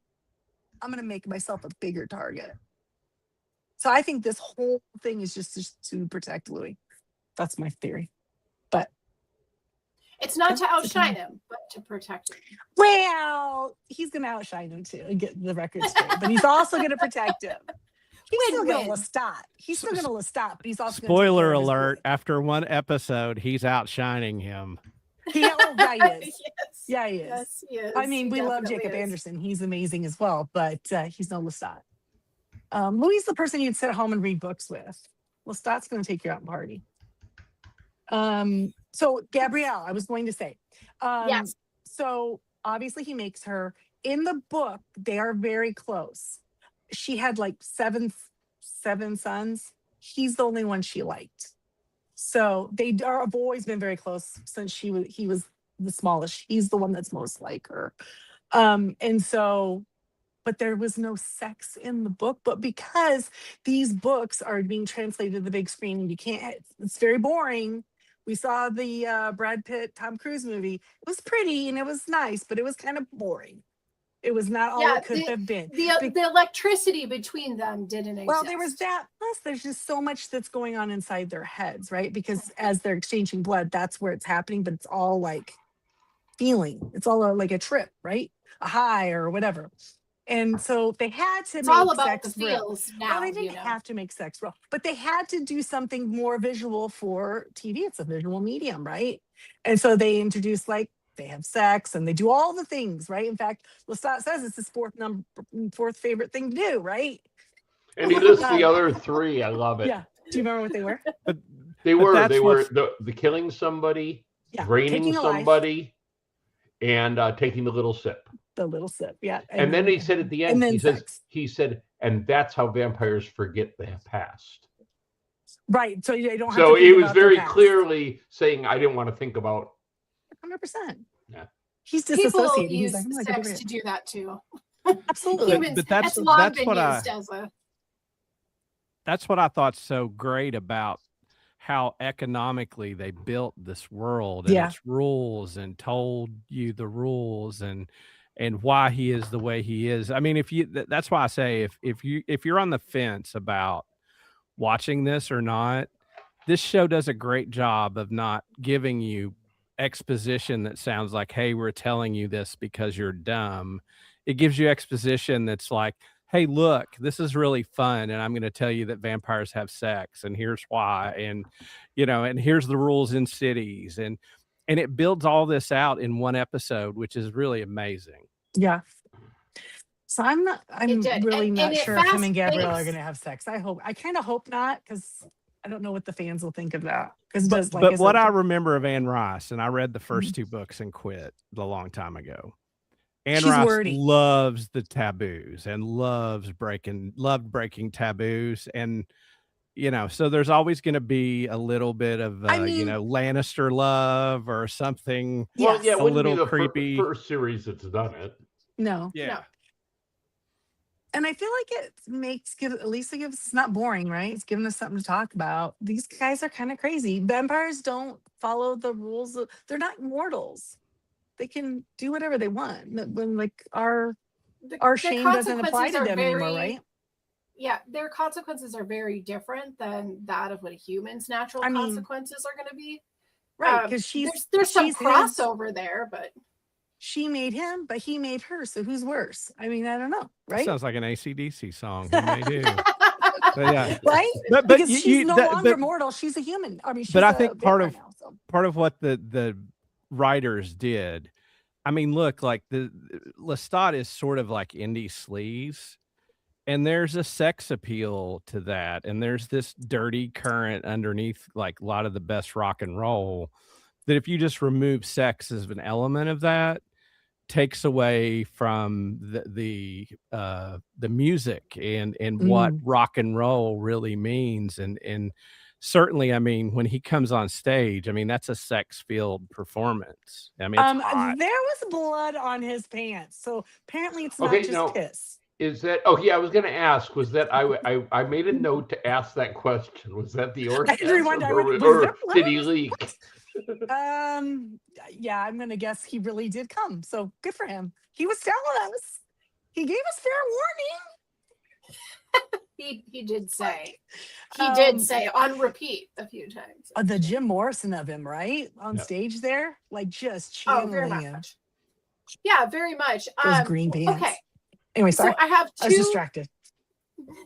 [SPEAKER 4] I'm going to make myself a bigger target. So I think this whole thing is just to protect Louis. That's my theory. But
[SPEAKER 1] it's not to outshine him, but to protect him.
[SPEAKER 4] Well, he's going to outshine him too and get the record straight. But he's also going to protect him. He's still going to Lestat. He's still going to Lestat, but he's also
[SPEAKER 3] spoiler alert, after one episode, he's outshining him.
[SPEAKER 4] He is.
[SPEAKER 1] Yes.
[SPEAKER 4] Yeah, he is.
[SPEAKER 1] Yes, he is.
[SPEAKER 4] I mean, we love Jacob Anderson. He's amazing as well, but he's no Lestat. Louis is the person you'd sit at home and read books with. Lestat's going to take you out and party. So Gabrielle, I was going to say,
[SPEAKER 1] yes.
[SPEAKER 4] So obviously he makes her. In the book, they are very close. She had like seven sons. He's the only one she liked. So they have always been very close since he was the smallest. He's the one that's most like her. And so, but there was no sex in the book. But because these books are being translated to the big screen, and you can't, it's very boring. We saw the Brad Pitt, Tom Cruise movie. It was pretty and it was nice, but it was kind of boring. It was not all it could have been.
[SPEAKER 1] The electricity between them didn't exist.
[SPEAKER 4] Well, there was that. Plus, there's just so much that's going on inside their heads, right? Because as they're exchanging blood, that's where it's happening. But it's all like feeling. It's all like a trip, right? A high or whatever. And so they had to make
[SPEAKER 1] all about
[SPEAKER 4] sex
[SPEAKER 1] the feels
[SPEAKER 4] real.
[SPEAKER 1] now.
[SPEAKER 4] Well, they didn't have to make sex real, but they had to do something more visual for TV. It's a visual medium, right? And so they introduced like they have sex, and they do all the things, right? In fact, Lestat says it's his fourth favorite thing to do, right?
[SPEAKER 2] And he lists the other three. I love it.
[SPEAKER 4] Yeah. Do you remember what they were?
[SPEAKER 2] They were the killing somebody, draining somebody, and taking the little sip.
[SPEAKER 4] The little sip, yeah.
[SPEAKER 2] And then he said at the end, he said, and that's how vampires forget their past.
[SPEAKER 4] Right. So they don't have
[SPEAKER 2] so
[SPEAKER 4] to think
[SPEAKER 2] it was
[SPEAKER 4] about
[SPEAKER 2] very
[SPEAKER 4] their past.
[SPEAKER 2] clearly saying, I didn't want to think about
[SPEAKER 4] 100%.
[SPEAKER 2] Yeah.
[SPEAKER 4] He's
[SPEAKER 1] People
[SPEAKER 4] disassociated.
[SPEAKER 1] use
[SPEAKER 4] He's like,
[SPEAKER 1] sex to do that too.
[SPEAKER 4] Absolutely.
[SPEAKER 1] Humans,
[SPEAKER 3] but that's
[SPEAKER 1] long been
[SPEAKER 3] what
[SPEAKER 1] used as a.
[SPEAKER 3] That's what I thought so great about how economically they built this world and its rules and told you the rules and why he is the way he is. I mean, that's why I say if you're on the fence about watching this or not, this show does a great job of not giving you exposition that sounds like, hey, we're telling you this because you're dumb. It gives you exposition that's like, hey, look, this is really fun, and I'm going to tell you that vampires have sex, and here's why, and and here's the rules in cities, and it builds all this out in one episode, which is really amazing.
[SPEAKER 4] Yeah. So I'm really not sure if him and Gabrielle are going to have sex. I kind of hope not, because I don't know what the fans will think of that.
[SPEAKER 3] But what I remember of Anne Rice, and I read the first two books and quit a long time ago. Anne Rice loves the taboos and loved breaking taboos. And, so there's always going to be a little bit of, Lannister love or something.
[SPEAKER 2] Well, yeah, it
[SPEAKER 3] a
[SPEAKER 2] wouldn't
[SPEAKER 3] little
[SPEAKER 2] be the
[SPEAKER 3] creepy.
[SPEAKER 2] First series that's done it.
[SPEAKER 4] No.
[SPEAKER 3] Yeah. No.
[SPEAKER 4] And I feel like at least it's not boring, right? It's giving us something to talk about. These guys are kind of crazy. Vampires don't follow the rules. They're not mortals. They can do whatever they want. When our shame doesn't apply to them anymore, right?
[SPEAKER 1] Yeah, their consequences are very different than that of what a human's natural consequences are going to be.
[SPEAKER 4] Right, because
[SPEAKER 1] there's some crossover there, but
[SPEAKER 4] she made him, but he made her. So who's worse? I mean, I don't know, right?
[SPEAKER 3] That sounds like an AC/DC song. He made you.
[SPEAKER 4] Yeah, right. But because she's no longer mortal; she's a human. I mean, she's
[SPEAKER 3] I think part of what the writers did. I mean, look, like the Lestat is sort of like indie sleaze, and there's a sex appeal to that, and there's this dirty current underneath, like a lot of the best rock and roll. That if you just remove sex as an element of that, takes away from the music and what rock and roll really means. And certainly, I mean, when he comes on stage, I mean, that's a sex-filled performance. I mean, it's hot.
[SPEAKER 4] There was blood on his pants, so apparently it's not just piss.
[SPEAKER 2] Is that? Oh, yeah. I was going to ask. Was that? I made a note to ask that question. Was that the orgasm, or did he leak?
[SPEAKER 4] Yeah, I'm gonna guess he really did come. So good for him. He was telling us. He gave us fair
[SPEAKER 1] warning. He did say. He did say on repeat a few times.
[SPEAKER 4] The Jim Morrison of him, right? On stage there, like just channeling him.
[SPEAKER 1] Yeah, very much.
[SPEAKER 4] Those green pants.
[SPEAKER 1] Okay.
[SPEAKER 4] Anyway, sorry.
[SPEAKER 1] So I was
[SPEAKER 4] distracted.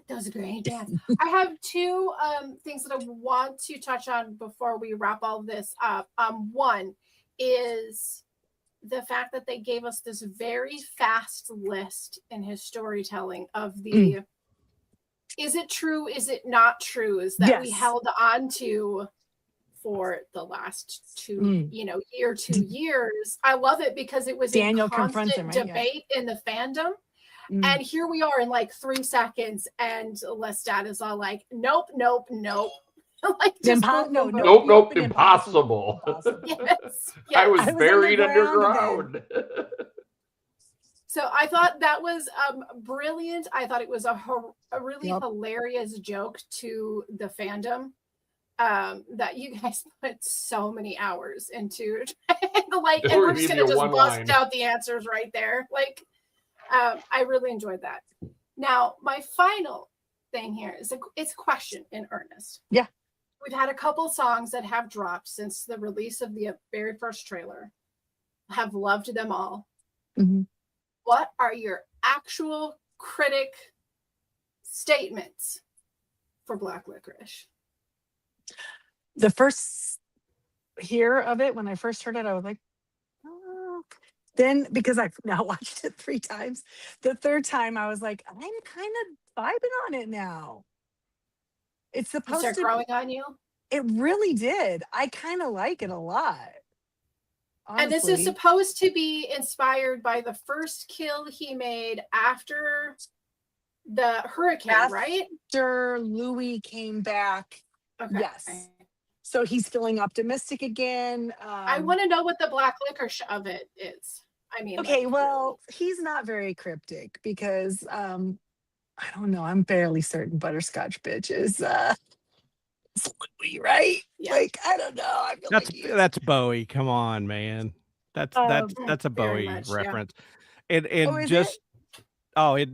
[SPEAKER 1] That was a great dance. I have two things that I want to touch on before we wrap all of this up. One is the fact that they gave us this very fast list in his storytelling of the is it true, is it not true, is that we held on to for the last 2 years. I love it because it was
[SPEAKER 4] Daniel
[SPEAKER 1] a constant debate in the fandom. And here we are in like 3 seconds, and Lestat is all like, nope. Like,
[SPEAKER 2] nope, impossible.
[SPEAKER 1] Yes.
[SPEAKER 2] I was buried underground.
[SPEAKER 1] So I thought that was brilliant. I thought it was a really hilarious joke to the fandom that you guys put so many hours into. And we're just going to just bust out the answers right there. Like, I really enjoyed that. Now, my final thing here is it's a question in earnest.
[SPEAKER 4] Yeah.
[SPEAKER 1] We've had a couple songs that have dropped since the release of the very first trailer. Have loved them all.
[SPEAKER 4] Mm-hmm.
[SPEAKER 1] What are your actual critic statements for Black Licorice?
[SPEAKER 4] The first hear of it, when I first heard it, I was like, then because I've now watched it 3 times, the third time I was like, I'm kind of vibing on it now. It's
[SPEAKER 1] You
[SPEAKER 4] supposed
[SPEAKER 1] start
[SPEAKER 4] to.
[SPEAKER 1] growing on you.
[SPEAKER 4] It really did. I kind of like it a lot. Honestly.
[SPEAKER 1] And this is supposed to be inspired by the first kill he made after the hurricane, right?
[SPEAKER 4] After Louis came back.
[SPEAKER 1] Okay.
[SPEAKER 4] Yes. So he's feeling optimistic again.
[SPEAKER 1] I want to know what the black licorice of it is. I mean,
[SPEAKER 4] okay,
[SPEAKER 1] like,
[SPEAKER 4] well, he's not very cryptic because I don't know. I'm fairly certain Butterscotch Bitch is Louis, right?
[SPEAKER 1] Yeah.
[SPEAKER 4] Like, I don't know. I feel
[SPEAKER 3] that's Bowie. Come on, man. That's a Bowie
[SPEAKER 1] much,
[SPEAKER 3] reference.
[SPEAKER 1] Yeah.
[SPEAKER 3] And just I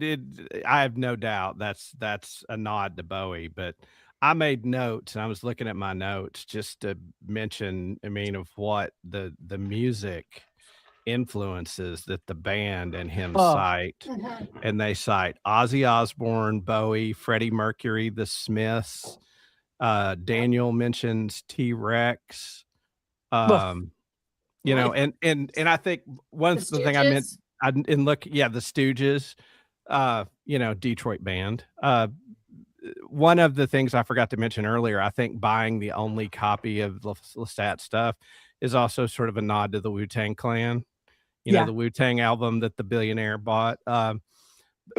[SPEAKER 3] have no doubt that's a nod to Bowie, but I made notes and I was looking at my notes just to mention, I mean, of what the music influences that the band and him cite.
[SPEAKER 1] Mm-hmm.
[SPEAKER 3] And they cite Ozzy Osbourne, Bowie, Freddie Mercury, the Smiths. Daniel mentions T-Rex. You know, and I think one thing I meant, the Stooges, you know, Detroit band. One of the things I forgot to mention earlier, I think buying the only copy of Lestat stuff is also sort of a nod to the Wu-Tang Clan. You know, the Wu-Tang album that the billionaire bought.
[SPEAKER 4] It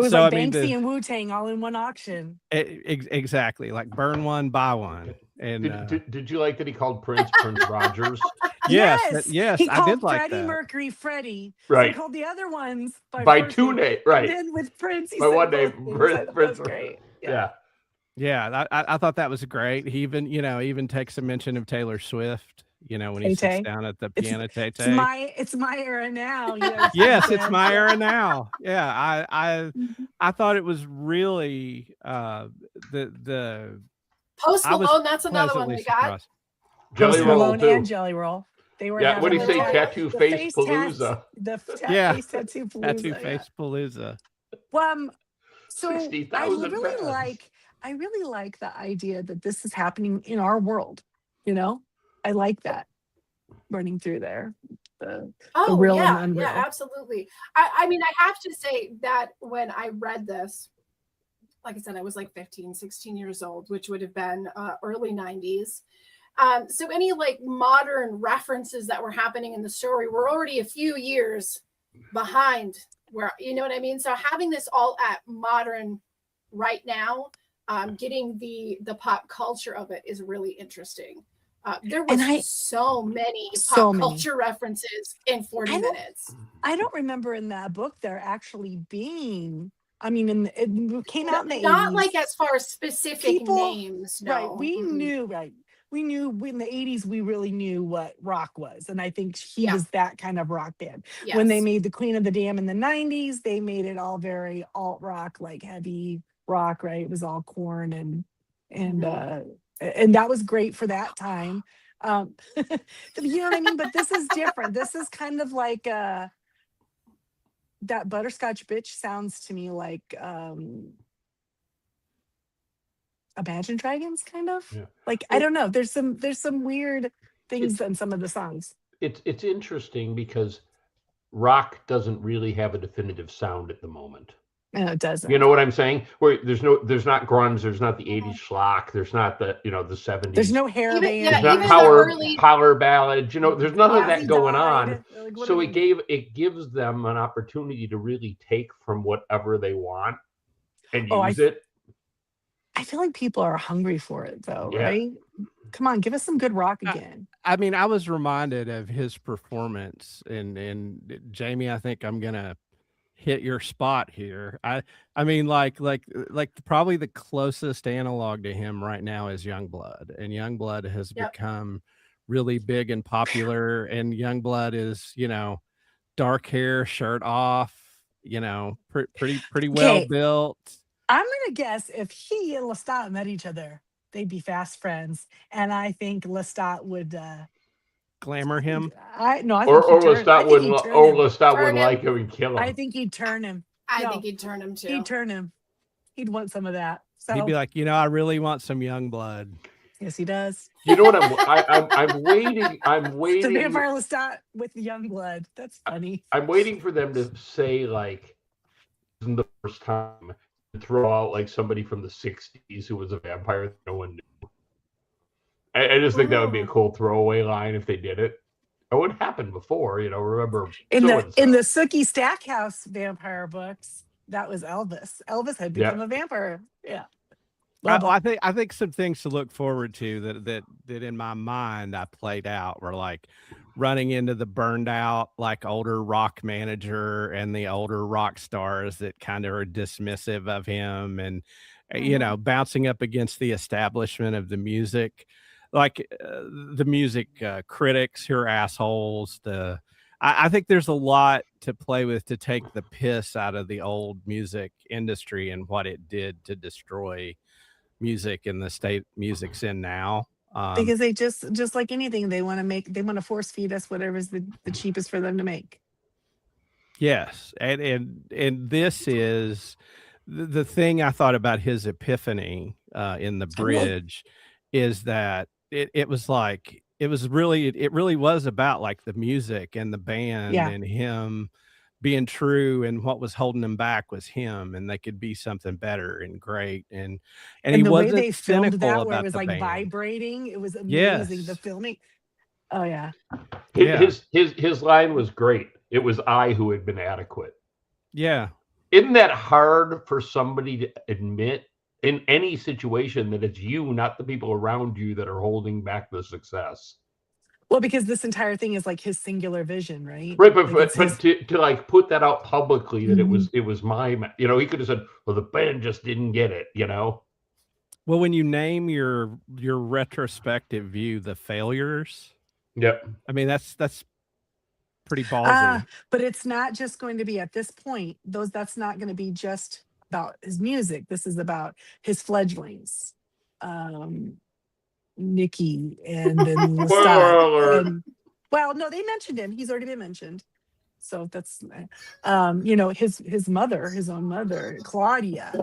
[SPEAKER 4] was like Banksy and Wu-Tang all in one auction.
[SPEAKER 3] Exactly, like burn one, buy one. And
[SPEAKER 2] did you like that he called Prince Rogers?
[SPEAKER 3] Yes,
[SPEAKER 4] he
[SPEAKER 3] I
[SPEAKER 4] called
[SPEAKER 3] did like
[SPEAKER 4] Freddie
[SPEAKER 3] that.
[SPEAKER 4] Mercury Freddie.
[SPEAKER 2] Right.
[SPEAKER 4] So he called the other ones
[SPEAKER 2] by 2 names, right?
[SPEAKER 4] And then with Prince, he
[SPEAKER 2] by
[SPEAKER 4] said
[SPEAKER 2] one name.
[SPEAKER 4] Prince.
[SPEAKER 2] That's
[SPEAKER 4] great.
[SPEAKER 3] Yeah, I thought that was great. He even takes a mention of Taylor Swift. You know, when he sits down at the piano,
[SPEAKER 4] it's my era now.
[SPEAKER 3] Yes, it's my era now. Yeah, I thought it was really the
[SPEAKER 1] Post Malone. That's another one we got.
[SPEAKER 2] Jelly
[SPEAKER 4] Post Malone and Jelly Roll. They were
[SPEAKER 2] what do you say? Tattoo Face Palooza.
[SPEAKER 4] Face Tattoo Palooza.
[SPEAKER 3] Tattoo Face Palooza.
[SPEAKER 4] So I really like the idea that this is happening in our world. You know, I like that running through there. The real and unreal.
[SPEAKER 1] Yeah, absolutely. I mean, I have to say that when I read this, like I said, I was like 15, 16 years old, which would have been early 90s. So any like modern references that were happening in the story were already a few years behind where, you know what I mean? So having this all at modern right now, getting the pop culture of it is really interesting. There was so many pop culture references in 40 minutes.
[SPEAKER 4] I don't remember in that book there actually being, I mean, it came out in the 80s.
[SPEAKER 1] Not like as far as specific names. No.
[SPEAKER 4] Right. We knew in the 80s, we really knew what rock was. And I think he was that kind of rock band. Yes. When they made the Queen of the Dam in the 90s, they made it all very alt rock, like heavy rock, right? It was all Korn and that was great for that time. You know what I mean? But this is different. This is kind of like that Butterscotch Bitch sounds to me like Imagine Dragons, kind of. Yeah. Like, I don't know. There's some weird things in some of the songs.
[SPEAKER 2] It's interesting because rock doesn't really have a definitive sound at the moment.
[SPEAKER 4] No, it doesn't.
[SPEAKER 2] You know what I'm saying? Where there's not grunge, there's not the 80s schlock, there's not the the 70s.
[SPEAKER 4] There's no hair band.
[SPEAKER 2] There's not power ballads. You know, there's none of that going on. So it gives them an opportunity to really take from whatever they want and use it.
[SPEAKER 4] I feel like people are hungry for it, though, right? Come on, give us some good rock again.
[SPEAKER 3] I mean, I was reminded of his performance, and Jamie, I think I'm gonna hit your spot here. I mean, like probably the closest analog to him right now is Youngblood, and Youngblood has become really big and popular. And Youngblood is, dark hair, shirt off, pretty well built.
[SPEAKER 4] I'm gonna guess if he and Lestat met each other, they'd be fast friends, and I think Lestat would
[SPEAKER 3] glamour him.
[SPEAKER 2] Lestat wouldn't like him and kill him.
[SPEAKER 4] I think he'd turn him.
[SPEAKER 1] I think he'd turn him too.
[SPEAKER 4] He'd turn him. He'd want some of that. So
[SPEAKER 3] he'd be like, I really want some Youngblood.
[SPEAKER 4] Yes, he does.
[SPEAKER 2] You know what I'm waiting. I'm waiting.
[SPEAKER 4] The Vampire Lestat with Youngblood. That's funny.
[SPEAKER 2] I'm waiting for them to say like, "This isn't the first time," to throw out like somebody from the '60s who was a vampire that no one knew. I just think that would be a cool throwaway line if they did it. It would happen before, you know. Remember
[SPEAKER 4] in the Sookie Stackhouse vampire books, that was Elvis. Elvis had become a vampire. Yeah.
[SPEAKER 3] I think some things to look forward to that in my mind I played out were like running into the burned out like older rock manager and the older rock stars that kind of are dismissive of him, and you know, bouncing up against the establishment of the music, like the music critics who are assholes. I think there's a lot to play with to take the piss out of the old music industry and what it did to destroy music in the state music's in now.
[SPEAKER 4] Because they just like anything, they want to force feed us whatever's the cheapest for them to make.
[SPEAKER 3] Yes. And this is the thing I thought about his epiphany in the bridge is that it was like, it really was about like the music and the band and him being true, and what was holding him back was him, and they could be something better and great. And he
[SPEAKER 4] the way
[SPEAKER 3] wasn't
[SPEAKER 4] they filmed
[SPEAKER 3] cynical
[SPEAKER 4] that, where
[SPEAKER 3] about
[SPEAKER 4] it was
[SPEAKER 3] the
[SPEAKER 4] like
[SPEAKER 3] band.
[SPEAKER 4] vibrating, it was amazing. The filming. Oh yeah.
[SPEAKER 2] His line was great. It was I who had been adequate.
[SPEAKER 3] Yeah.
[SPEAKER 2] Isn't that hard for somebody to admit in any situation, that it's you, not the people around you, that are holding back the success?
[SPEAKER 4] Well, because this entire thing is like his singular vision, right?
[SPEAKER 2] Right, but to like put that out publicly, that it was my, you know, he could have said, well, the band just didn't get it, you know.
[SPEAKER 3] Well, when you name your retrospective view the failures, I mean that's pretty ballsy.
[SPEAKER 4] But it's not just going to be at this point. That's not going to be just about his music. This is about his fledglings. Nikki and then Lestat. Well, no, they mentioned him. He's already been mentioned. So that's you know, his own mother, Claudia.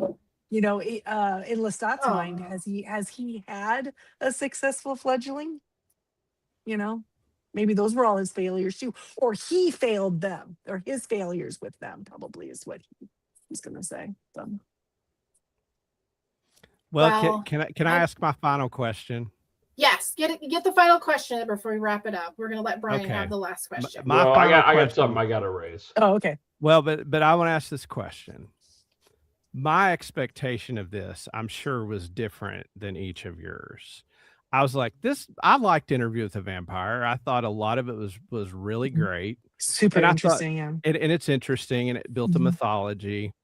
[SPEAKER 4] You know, in Lestat's mind, has he had a successful fledgling? You know, maybe those were all his failures too, or he failed them, or his failures with them probably is what he's going to say. So.
[SPEAKER 3] Well, can I ask my final question?
[SPEAKER 1] Yes, get the final question before we wrap it up. We're going to let Brian have the last question.
[SPEAKER 2] I got something I got to raise.
[SPEAKER 4] Oh, okay.
[SPEAKER 3] Well, but I want to ask this question. My expectation of this, I'm sure, was different than each of yours. I was like, I liked Interview with a Vampire. I thought a lot of it was really great.
[SPEAKER 4] Super interesting. And
[SPEAKER 3] it's interesting, and it built a mythology.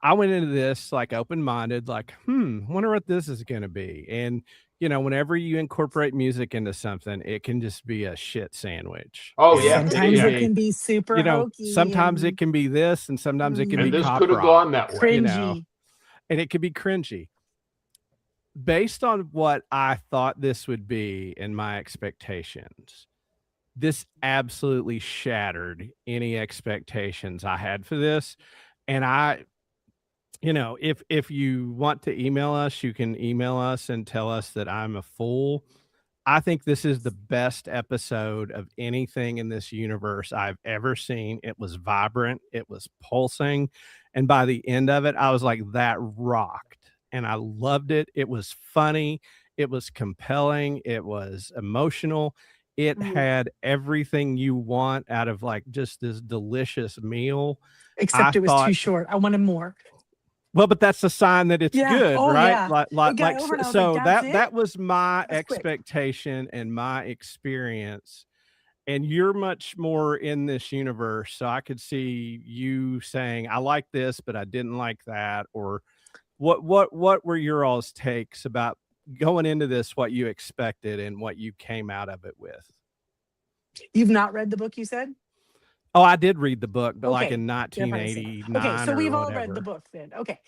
[SPEAKER 3] I went into this like open-minded, like, wonder what this is going to be. And, you know, whenever you incorporate music into something, it can just be a shit sandwich.
[SPEAKER 2] Oh, yeah.
[SPEAKER 4] Sometimes it can be super hokey.
[SPEAKER 3] Sometimes it can be this, and sometimes it can be
[SPEAKER 2] this could have gone that way.
[SPEAKER 4] Cringy.
[SPEAKER 3] You know, and it could be cringy. Based on what I thought this would be and my expectations, this absolutely shattered any expectations I had for this. And you know, if you want to email us, you can email us and tell us that I'm a fool. I think this is the best episode of anything in this universe I've ever seen. It was vibrant. It was pulsing. And by the end of it, I was like, that rocked. And I loved it. It was funny. It was compelling. It was emotional. It had everything you want out of like just this delicious meal.
[SPEAKER 4] Except it was too short. I wanted more.
[SPEAKER 3] Well, but that's a sign that it's good, right?
[SPEAKER 4] Yeah.
[SPEAKER 3] So that was my expectation and my experience. And you're much more in this universe, so I could see you saying, "I like this, but I didn't like that." Or what were your all's takes about going into this? What you expected and what you came out of it with?
[SPEAKER 4] You've not read the book, you said?
[SPEAKER 3] Oh, I did read the book, but like in 1989.
[SPEAKER 4] Okay, so we've all read the book then. Okay.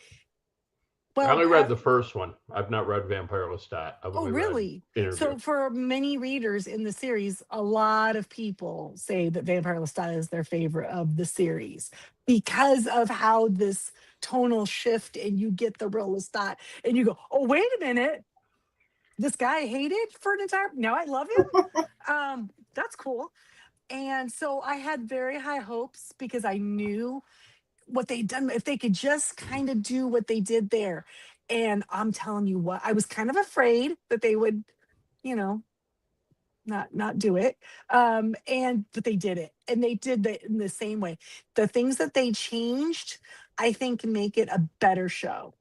[SPEAKER 2] Well, I only read the first one. I've not read Vampire Lestat.
[SPEAKER 4] Oh, really? So for many readers in the series, a lot of people say that Vampire Lestat is their favorite of the series because of how this tonal shift, and you get the real Lestat and you go, oh, wait a minute. this guy I hated for an entire, now I love him. That's cool. And so I had very high hopes because I knew what they'd done. If they could just kind of do what they did there. And I'm telling you what, I was kind of afraid that they would, you know, not do it. But they did it. And they did it in the same way. The things that they changed, I think make it a better show.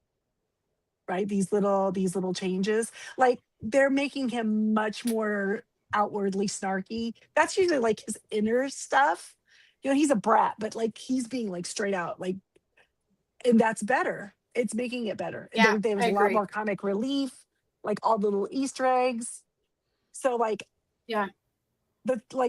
[SPEAKER 4] Right? These little changes. Like they're making him much more outwardly snarky. That's usually like his inner stuff. You know, he's a brat, but like he's being like straight out, like, and that's better. It's making it better.
[SPEAKER 1] Yeah,
[SPEAKER 4] There was
[SPEAKER 1] I
[SPEAKER 4] a lot
[SPEAKER 1] agree.
[SPEAKER 4] more comic relief, like all the little Easter eggs. So like,
[SPEAKER 1] Yeah.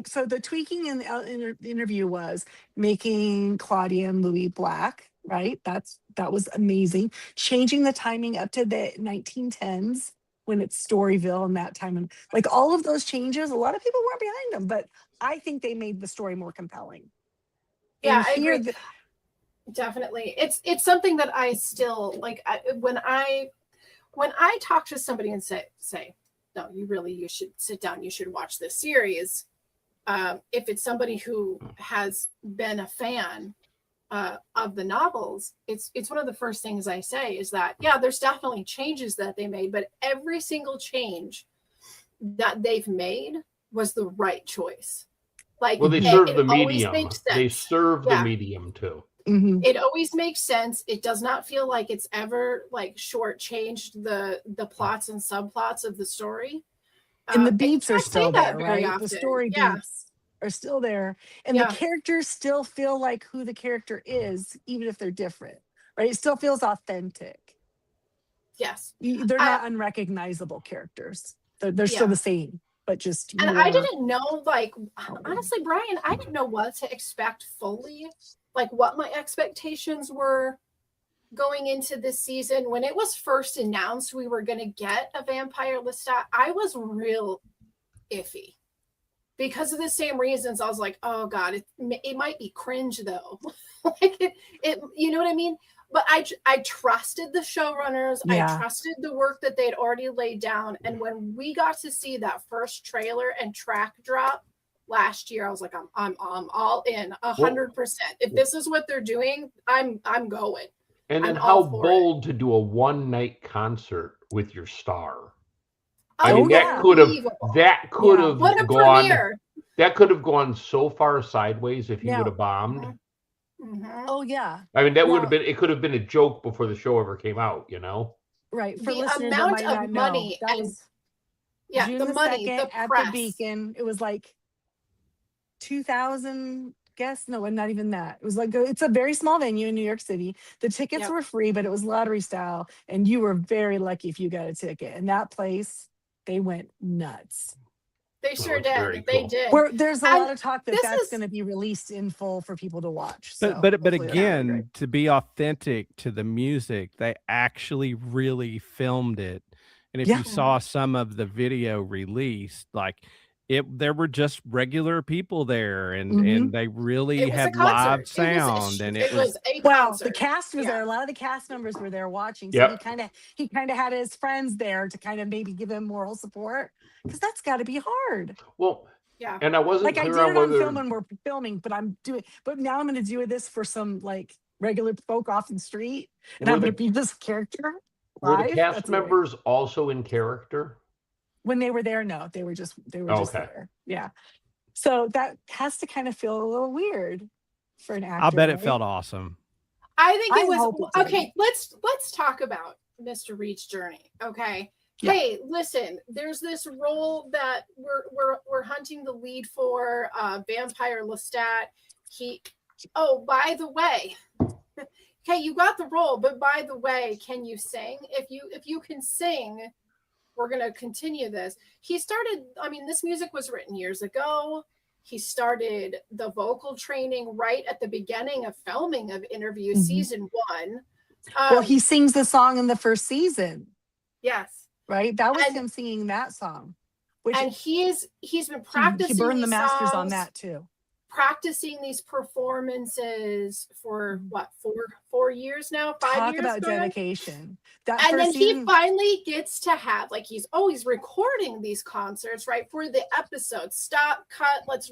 [SPEAKER 4] So the tweaking in the interview was making Claudia and Louis black, right? That was amazing. Changing the timing up to the 1910s when it's Storyville and that time, and like all of those changes, a lot of people weren't behind them, but I think they made the story more compelling.
[SPEAKER 1] Yeah,
[SPEAKER 4] And
[SPEAKER 1] I
[SPEAKER 4] here,
[SPEAKER 1] agree. Definitely. It's something that I still like. When I talk to somebody and say, no, you should sit down. You should watch this series. If it's somebody who has been a fan of the novels, it's one of the first things I say is that, yeah, there's definitely changes that they made, but every single change that they've made was the right choice. Like,
[SPEAKER 2] well, they serve the medium. They serve the medium too.
[SPEAKER 4] Mm-hmm.
[SPEAKER 1] It always makes sense. It does not feel like it's ever like shortchanged the plots and subplots of the story.
[SPEAKER 4] And the beats are still there, right?
[SPEAKER 1] Often.
[SPEAKER 4] The story beats are still there. And the characters still feel like who the character is, even if they're different, right? It still feels authentic.
[SPEAKER 1] Yes.
[SPEAKER 4] They're not unrecognizable characters. They're still the same, but just
[SPEAKER 1] and I didn't know, like, honestly, Brian, I didn't know what to expect fully, like what my expectations were going into this season. When it was first announced we were going to get a Vampire Lestat, I was real iffy because of the same reasons. I was like, oh God, it might be cringe though. Like it, you know what I mean? But I trusted the showrunners.
[SPEAKER 4] Yeah.
[SPEAKER 1] I trusted the work that they'd already laid down. And when we got to see that first trailer and track drop last year, I was like, I'm all in 100%. If this is what they're doing, I'm going.
[SPEAKER 2] And then how bold to do a one-night concert with your star. I mean, that could have gone. Premiere. That could have gone so far sideways if he would have bombed.
[SPEAKER 1] Mm-hmm.
[SPEAKER 4] Oh yeah.
[SPEAKER 2] I mean, that would have been. It could have been a joke before the show ever came out. You know.
[SPEAKER 4] Right. For
[SPEAKER 1] the
[SPEAKER 4] listeners
[SPEAKER 1] amount
[SPEAKER 4] that might
[SPEAKER 1] of
[SPEAKER 4] not
[SPEAKER 1] money
[SPEAKER 4] know, that
[SPEAKER 1] and
[SPEAKER 4] was
[SPEAKER 1] June
[SPEAKER 4] the
[SPEAKER 1] money
[SPEAKER 4] 2nd
[SPEAKER 1] the
[SPEAKER 4] at
[SPEAKER 1] press.
[SPEAKER 4] the Beacon. It was like 2,000 guests. No, not even that. It was like it's a very small venue in New York City. The tickets were free, but it was lottery style, and you were very lucky if you got a ticket. And that place, they went nuts.
[SPEAKER 1] They sure did. They did.
[SPEAKER 4] There's a lot of talk that that's going to be released in full for people to watch. So
[SPEAKER 3] but again, to be authentic to the music, they actually really filmed it. And if you saw some of the video released, like there were just regular people there, and they really had live sound, and it was
[SPEAKER 1] a concert.
[SPEAKER 4] The cast was there. A lot of the cast members were there watching, so he kind of had his friends there to kind of maybe give him moral support, because that's got to be hard.
[SPEAKER 2] Well, and I wasn't
[SPEAKER 4] like
[SPEAKER 2] clear
[SPEAKER 4] I did
[SPEAKER 2] on
[SPEAKER 4] it on film when we're filming, but now I'm going to do this for some like regular folk off the street, and I'm going to be this character.
[SPEAKER 2] Were the cast members also in character?
[SPEAKER 4] When they were there, no, they were just there. Yeah. So that has to kind of feel a little weird for an actor.
[SPEAKER 3] I'll bet it felt awesome.
[SPEAKER 1] I think it was okay. Let's talk about Mr. Reed's journey. Okay. Yeah. Hey, listen, there's this role that we're hunting the lead for, Vampire Lestat. By the way, okay, you got the role, but by the way, can you sing? If you can sing, we're going to continue this. He started, this music was written years ago. He started the vocal training right at the beginning of filming of Interview season 1.
[SPEAKER 4] Well, he sings the song in the first season.
[SPEAKER 1] Yes.
[SPEAKER 4] Right? That was him singing that song.
[SPEAKER 1] And he's been practicing.
[SPEAKER 4] He burned the masters
[SPEAKER 1] songs.
[SPEAKER 4] on that too.
[SPEAKER 1] practicing these performances for what, 4 years now, 5
[SPEAKER 4] Talk
[SPEAKER 1] years
[SPEAKER 4] about
[SPEAKER 1] going?
[SPEAKER 4] dedication. That
[SPEAKER 1] And then
[SPEAKER 4] first scene,
[SPEAKER 1] he finally gets to have, like, he's always recording these concerts, right, for the episode. Stop, cut, let's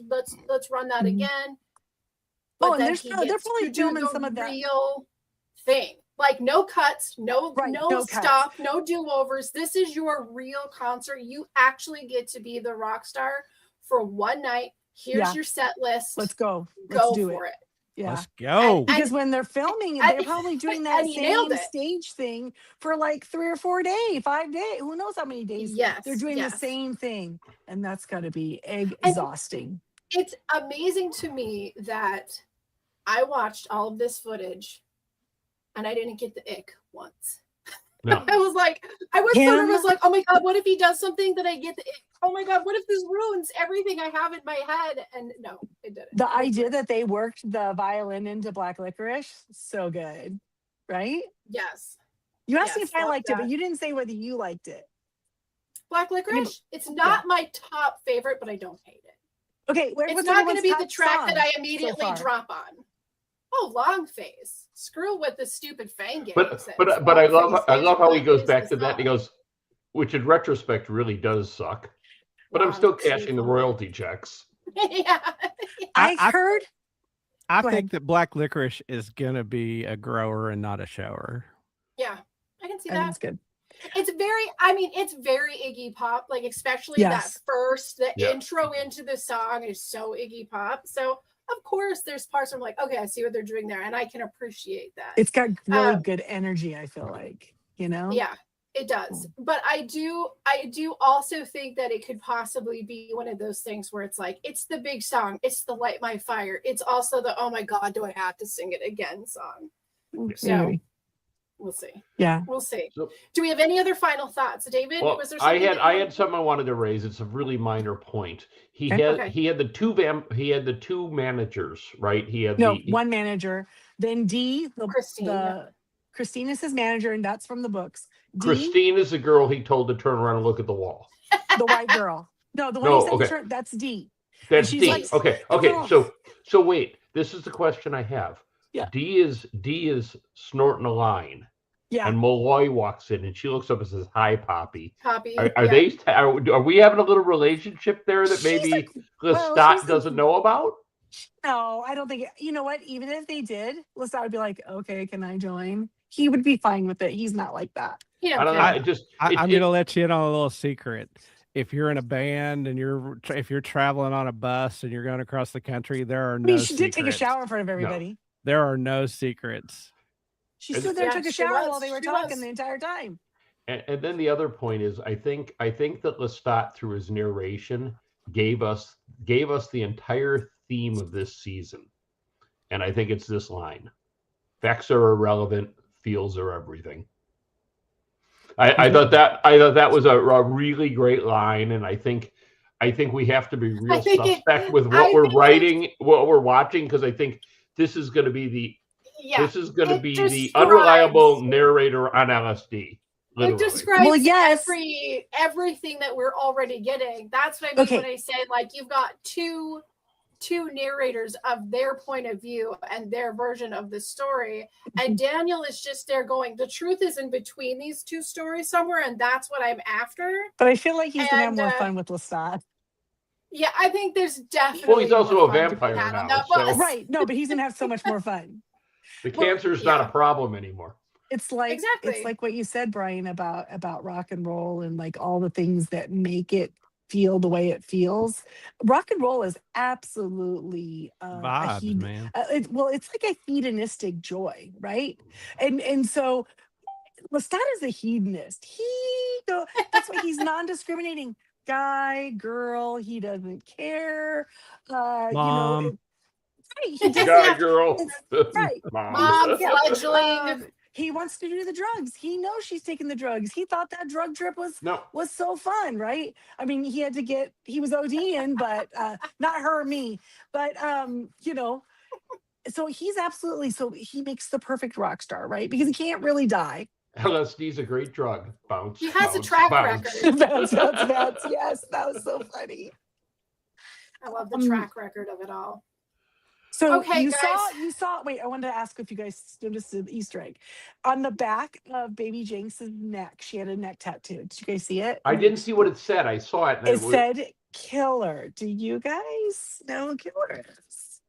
[SPEAKER 1] run that again. But
[SPEAKER 4] and
[SPEAKER 1] then
[SPEAKER 4] they're
[SPEAKER 1] he
[SPEAKER 4] probably
[SPEAKER 1] gets to do
[SPEAKER 4] filming
[SPEAKER 1] the
[SPEAKER 4] some of that.
[SPEAKER 1] real thing. Like, no cuts, no
[SPEAKER 4] cuts.
[SPEAKER 1] stop, no do-overs. This is your real concert. You actually get to be the rock star for one night. Here's your set list.
[SPEAKER 4] Let's go. Let's do
[SPEAKER 1] for it.
[SPEAKER 4] Yeah.
[SPEAKER 3] Let's go.
[SPEAKER 4] Because when they're filming, they're probably doing that
[SPEAKER 1] and he nailed
[SPEAKER 4] same
[SPEAKER 1] it.
[SPEAKER 4] stage thing for like 3 or 4 days, 5 days. Who knows how many days they're doing the same thing. And that's got to be exhausting.
[SPEAKER 1] And it's amazing to me that I watched all of this footage and I didn't get the ick once.
[SPEAKER 2] No.
[SPEAKER 1] I was like, oh my God, what if he does something that I get the ick? Oh my God, what if this ruins everything I have in my head? And no, it didn't.
[SPEAKER 4] The idea that they worked the violin into Black Licorice, so good, right?
[SPEAKER 1] Yes.
[SPEAKER 4] You asked me if I liked
[SPEAKER 1] that.
[SPEAKER 4] it, but you didn't say whether you liked it.
[SPEAKER 1] Black Licorice, it's not my top favorite, but I don't hate it.
[SPEAKER 4] Okay,
[SPEAKER 1] it's not going to be the track that I immediately drop on. Oh, Long Face. Screw what the stupid Fang game says.
[SPEAKER 2] But I love how he goes back to that and he goes, which in retrospect really does suck. But I'm still cashing the royalty checks.
[SPEAKER 1] Yeah.
[SPEAKER 4] I heard.
[SPEAKER 3] I think that Black Licorice is gonna be a grower and not a shower.
[SPEAKER 1] Yeah, I can see that.
[SPEAKER 4] That's good.
[SPEAKER 1] It's very Iggy Pop, like especially that intro into the song is so Iggy Pop. So of course there's parts where I'm like, okay, I see what they're doing there, and I can appreciate that.
[SPEAKER 4] It's got really good energy, I feel like,
[SPEAKER 1] Yeah, it does. But I do also think that it could possibly be one of those things where it's like, it's the big song, it's the Light My Fire, it's also the oh my God, do I have to sing it again song. So we'll see.
[SPEAKER 4] Yeah,
[SPEAKER 1] we'll see. So, do we have any other final thoughts, David?
[SPEAKER 2] Well,
[SPEAKER 1] was there
[SPEAKER 2] I had something I wanted to raise. It's a really minor point. He had the two managers, right? He had
[SPEAKER 4] one manager. Then D, Christine is his manager, and that's from the books.
[SPEAKER 2] Christine is the girl he told to turn around and look at the wall.
[SPEAKER 4] The white girl. No, the one he said that's D.
[SPEAKER 2] That's D. Like, okay. So wait. This is the question I have.
[SPEAKER 4] Yeah.
[SPEAKER 2] D is snorting a line.
[SPEAKER 4] Yeah.
[SPEAKER 2] And Malloy walks in and she looks up and says, "Hi, Poppy."
[SPEAKER 1] Poppy.
[SPEAKER 2] Are we having a little relationship there that maybe Lestat doesn't know about?
[SPEAKER 4] No, I don't think. You know what? Even if they did, Lestat would be like, "Okay, can I join?" He would be fine with it. He's not like that.
[SPEAKER 2] I don't know.
[SPEAKER 3] I'm going to let you in on a little secret. If you're in a band and if you're traveling on a bus and you're going across the country, there are no secrets.
[SPEAKER 4] She did take a shower in front of everybody.
[SPEAKER 3] No. There are no secrets.
[SPEAKER 4] She stood there and took a shower while they were talking the entire time.
[SPEAKER 2] And then the other point is, I think that Lestat, through his narration, gave us the entire theme of this season. And I think it's this line: "Facts are irrelevant, feels are everything." I thought that was a really great line, and I think we have to be real suspect with what we're writing, what we're watching, because I think this is going to be the unreliable narrator on LSD. Literally.
[SPEAKER 1] It describes everything that we're already getting. That's what I mean when I say, like, you've got two narrators of their point of view and their version of the story, and Daniel is just there going, the truth is in between these two stories somewhere, and that's what I'm after.
[SPEAKER 4] But I feel like he's gonna have more fun with Lestat.
[SPEAKER 1] Yeah, I think there's definitely.
[SPEAKER 2] Well, he's also a vampire now,
[SPEAKER 4] right? No, but he's gonna have so much more fun.
[SPEAKER 2] The cancer is not a problem anymore.
[SPEAKER 4] It's like it's like what you said, Brian, about rock and roll and like all the things that make it feel the way it feels. Rock and roll is absolutely
[SPEAKER 3] vibes, man.
[SPEAKER 4] It's like a hedonistic joy, right? And so Lestat is a hedonist. That's why he's non-discriminating. Guy, girl, he doesn't care.
[SPEAKER 3] Mom.
[SPEAKER 2] Guy, girl.
[SPEAKER 4] Right.
[SPEAKER 1] Mom, fledgling.
[SPEAKER 4] He wants to do the drugs. He knows she's taking the drugs. He thought that drug trip was so fun, right? I mean, he was ODing, but not her, me. But so he makes the perfect rock star, right? Because he can't really die.
[SPEAKER 2] LSD's a great drug. Bounce.
[SPEAKER 1] He has a track record.
[SPEAKER 4] bounce. Yes, that was so funny.
[SPEAKER 1] I love the track record of it all.
[SPEAKER 4] So
[SPEAKER 1] Okay,
[SPEAKER 4] you
[SPEAKER 1] guys.
[SPEAKER 4] saw, wait, I wanted to ask if you guys noticed the Easter egg. On the back of baby Jinx's neck, she had a neck tattoo. Did you guys see it?
[SPEAKER 2] I didn't see what it said. I saw it. And
[SPEAKER 4] It said killer. Do you guys know who killer is?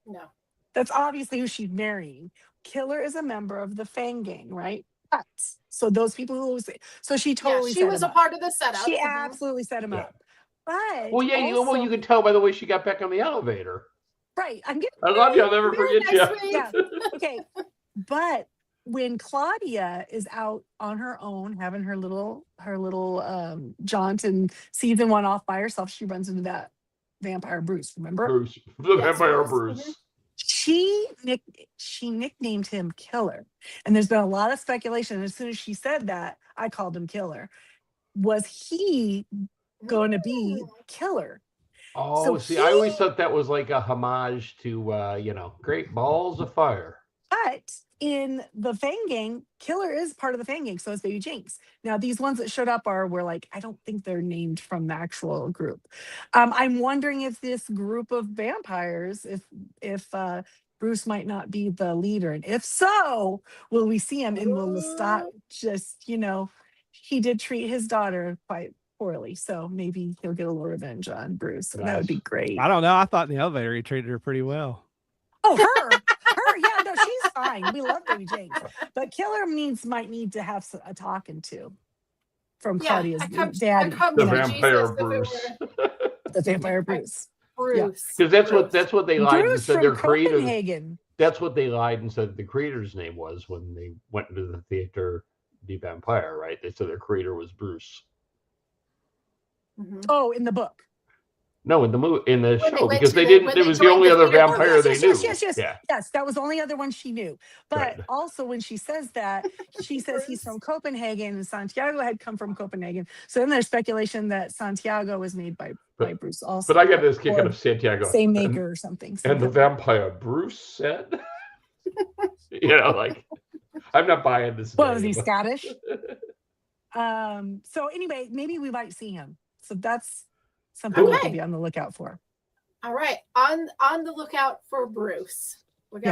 [SPEAKER 1] No.
[SPEAKER 4] That's obviously who she's marrying. Killer is a member of the Fang Gang, right? But so those people who so she totally
[SPEAKER 1] she
[SPEAKER 4] set
[SPEAKER 1] was
[SPEAKER 4] him
[SPEAKER 1] a
[SPEAKER 4] up.
[SPEAKER 1] part of the setup.
[SPEAKER 4] She absolutely set him
[SPEAKER 2] Yeah.
[SPEAKER 4] up. But
[SPEAKER 2] well, yeah,
[SPEAKER 4] also,
[SPEAKER 2] you can tell by the way she got back on the elevator.
[SPEAKER 4] right. I'm getting
[SPEAKER 2] I love you. I'll never forget you.
[SPEAKER 1] next week.
[SPEAKER 4] yeah. Okay. But when Claudia is out on her own, having her little jaunt and season 1 off by herself, she runs into that vampire Bruce. Remember?
[SPEAKER 2] Bruce, the
[SPEAKER 1] Yes,
[SPEAKER 2] vampire
[SPEAKER 1] Bruce.
[SPEAKER 2] Bruce.
[SPEAKER 4] She nicknamed him Killer, and there's been a lot of speculation. As soon as she said that, I called him Killer. Was he going to be Killer?
[SPEAKER 2] Oh, see, I always thought that was like a homage to Great Balls of Fire.
[SPEAKER 4] But in the Fang Gang, Killer is part of the Fang Gang, so is Baby Jinx. Now, these ones that showed up were like, I don't think they're named from the actual group. I'm wondering if this group of vampires, if Bruce might not be the leader, and if so, will we see him? And will Lestat just, he did treat his daughter quite poorly, so maybe he'll get a little revenge on Bruce. So that would be great.
[SPEAKER 3] I don't know. I thought in the elevator he treated her pretty well.
[SPEAKER 4] Oh, her, yeah, no, she's fine. We love Baby Jinx, but Killer might need to have a talking to from Claudia's daddy,
[SPEAKER 2] the vampire Bruce.
[SPEAKER 4] The vampire Bruce.
[SPEAKER 1] Bruce,
[SPEAKER 2] because that's what they lied and said their creators. That's what they lied and said the creator's name was when they went into the theater, the vampire. Right? They said their creator was Bruce.
[SPEAKER 1] Mm-hmm.
[SPEAKER 4] Oh, in the book.
[SPEAKER 2] No, in the movie, in the show, because they didn't. It was the only other vampire they knew.
[SPEAKER 4] Yes, that was the only other one she knew. But also, when she says that, she says he's from Copenhagen, and Santiago had come from Copenhagen. So then there's speculation that Santiago was made by Bruce also.
[SPEAKER 2] But I got this kick out of Santiago,
[SPEAKER 4] same maker or something.
[SPEAKER 2] And the vampire Bruce said, I'm not buying this.
[SPEAKER 4] Well, is he Scottish? So anyway, maybe we might see him. So that's something we could be on the lookout for.
[SPEAKER 1] All right, on the lookout for Bruce. He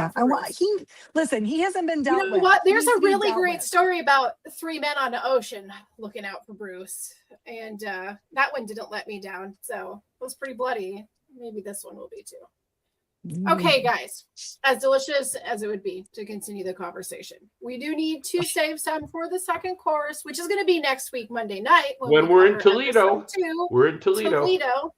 [SPEAKER 4] hasn't been dealt with.
[SPEAKER 1] You know what? There's a really great story about 3 men on the ocean looking out for Bruce, and that one didn't let me down. So it was pretty bloody. Maybe this one will be too. Okay, guys, as delicious as it would be to continue the conversation, we do need to save some for the second course, which is going to be next week, Monday night.
[SPEAKER 2] When we're in Toledo. We're in Toledo.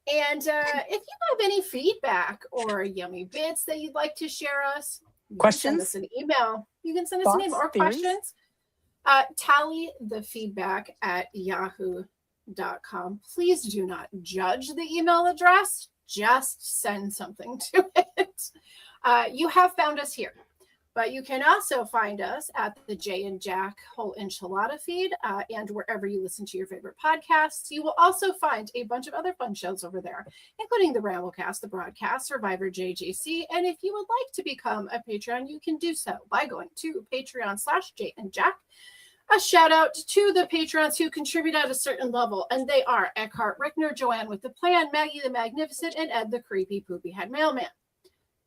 [SPEAKER 1] And if you have any feedback or yummy bits that you'd like to share us,
[SPEAKER 4] questions,
[SPEAKER 1] send us an email. You can send us an email or questions. Tally the feedback at yahoo.com. Please do not judge the email address. Just send something to it. You have found us here, but you can also find us at the Jay and Jack Whole Enchilada feed and wherever you listen to your favorite podcasts. You will also find a bunch of other fun shows over there, including the Ramblecast, the Broadcast, Survivor JJC. And if you would like to become a Patreon, you can do so by going to Patreon/Jay and Jack. A shout out to the patrons who contribute at a certain level, and they are Eckhart Rickner, Joanne with the Plan, Maggie the Magnificent, and Ed the Creepy Poopy Head Mailman.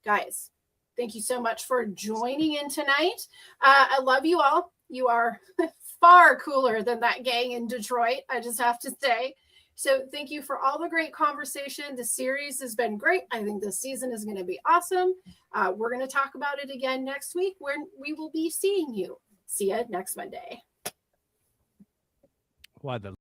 [SPEAKER 1] Guys, thank you so much for joining in tonight. I love you all. You are far cooler than that gang in Detroit, I just have to say. So thank you for all the great conversation. The series has been great. I think this season is going to be awesome. We're going to talk about it again next week when we will be seeing you. See you next Monday.
[SPEAKER 3] Why the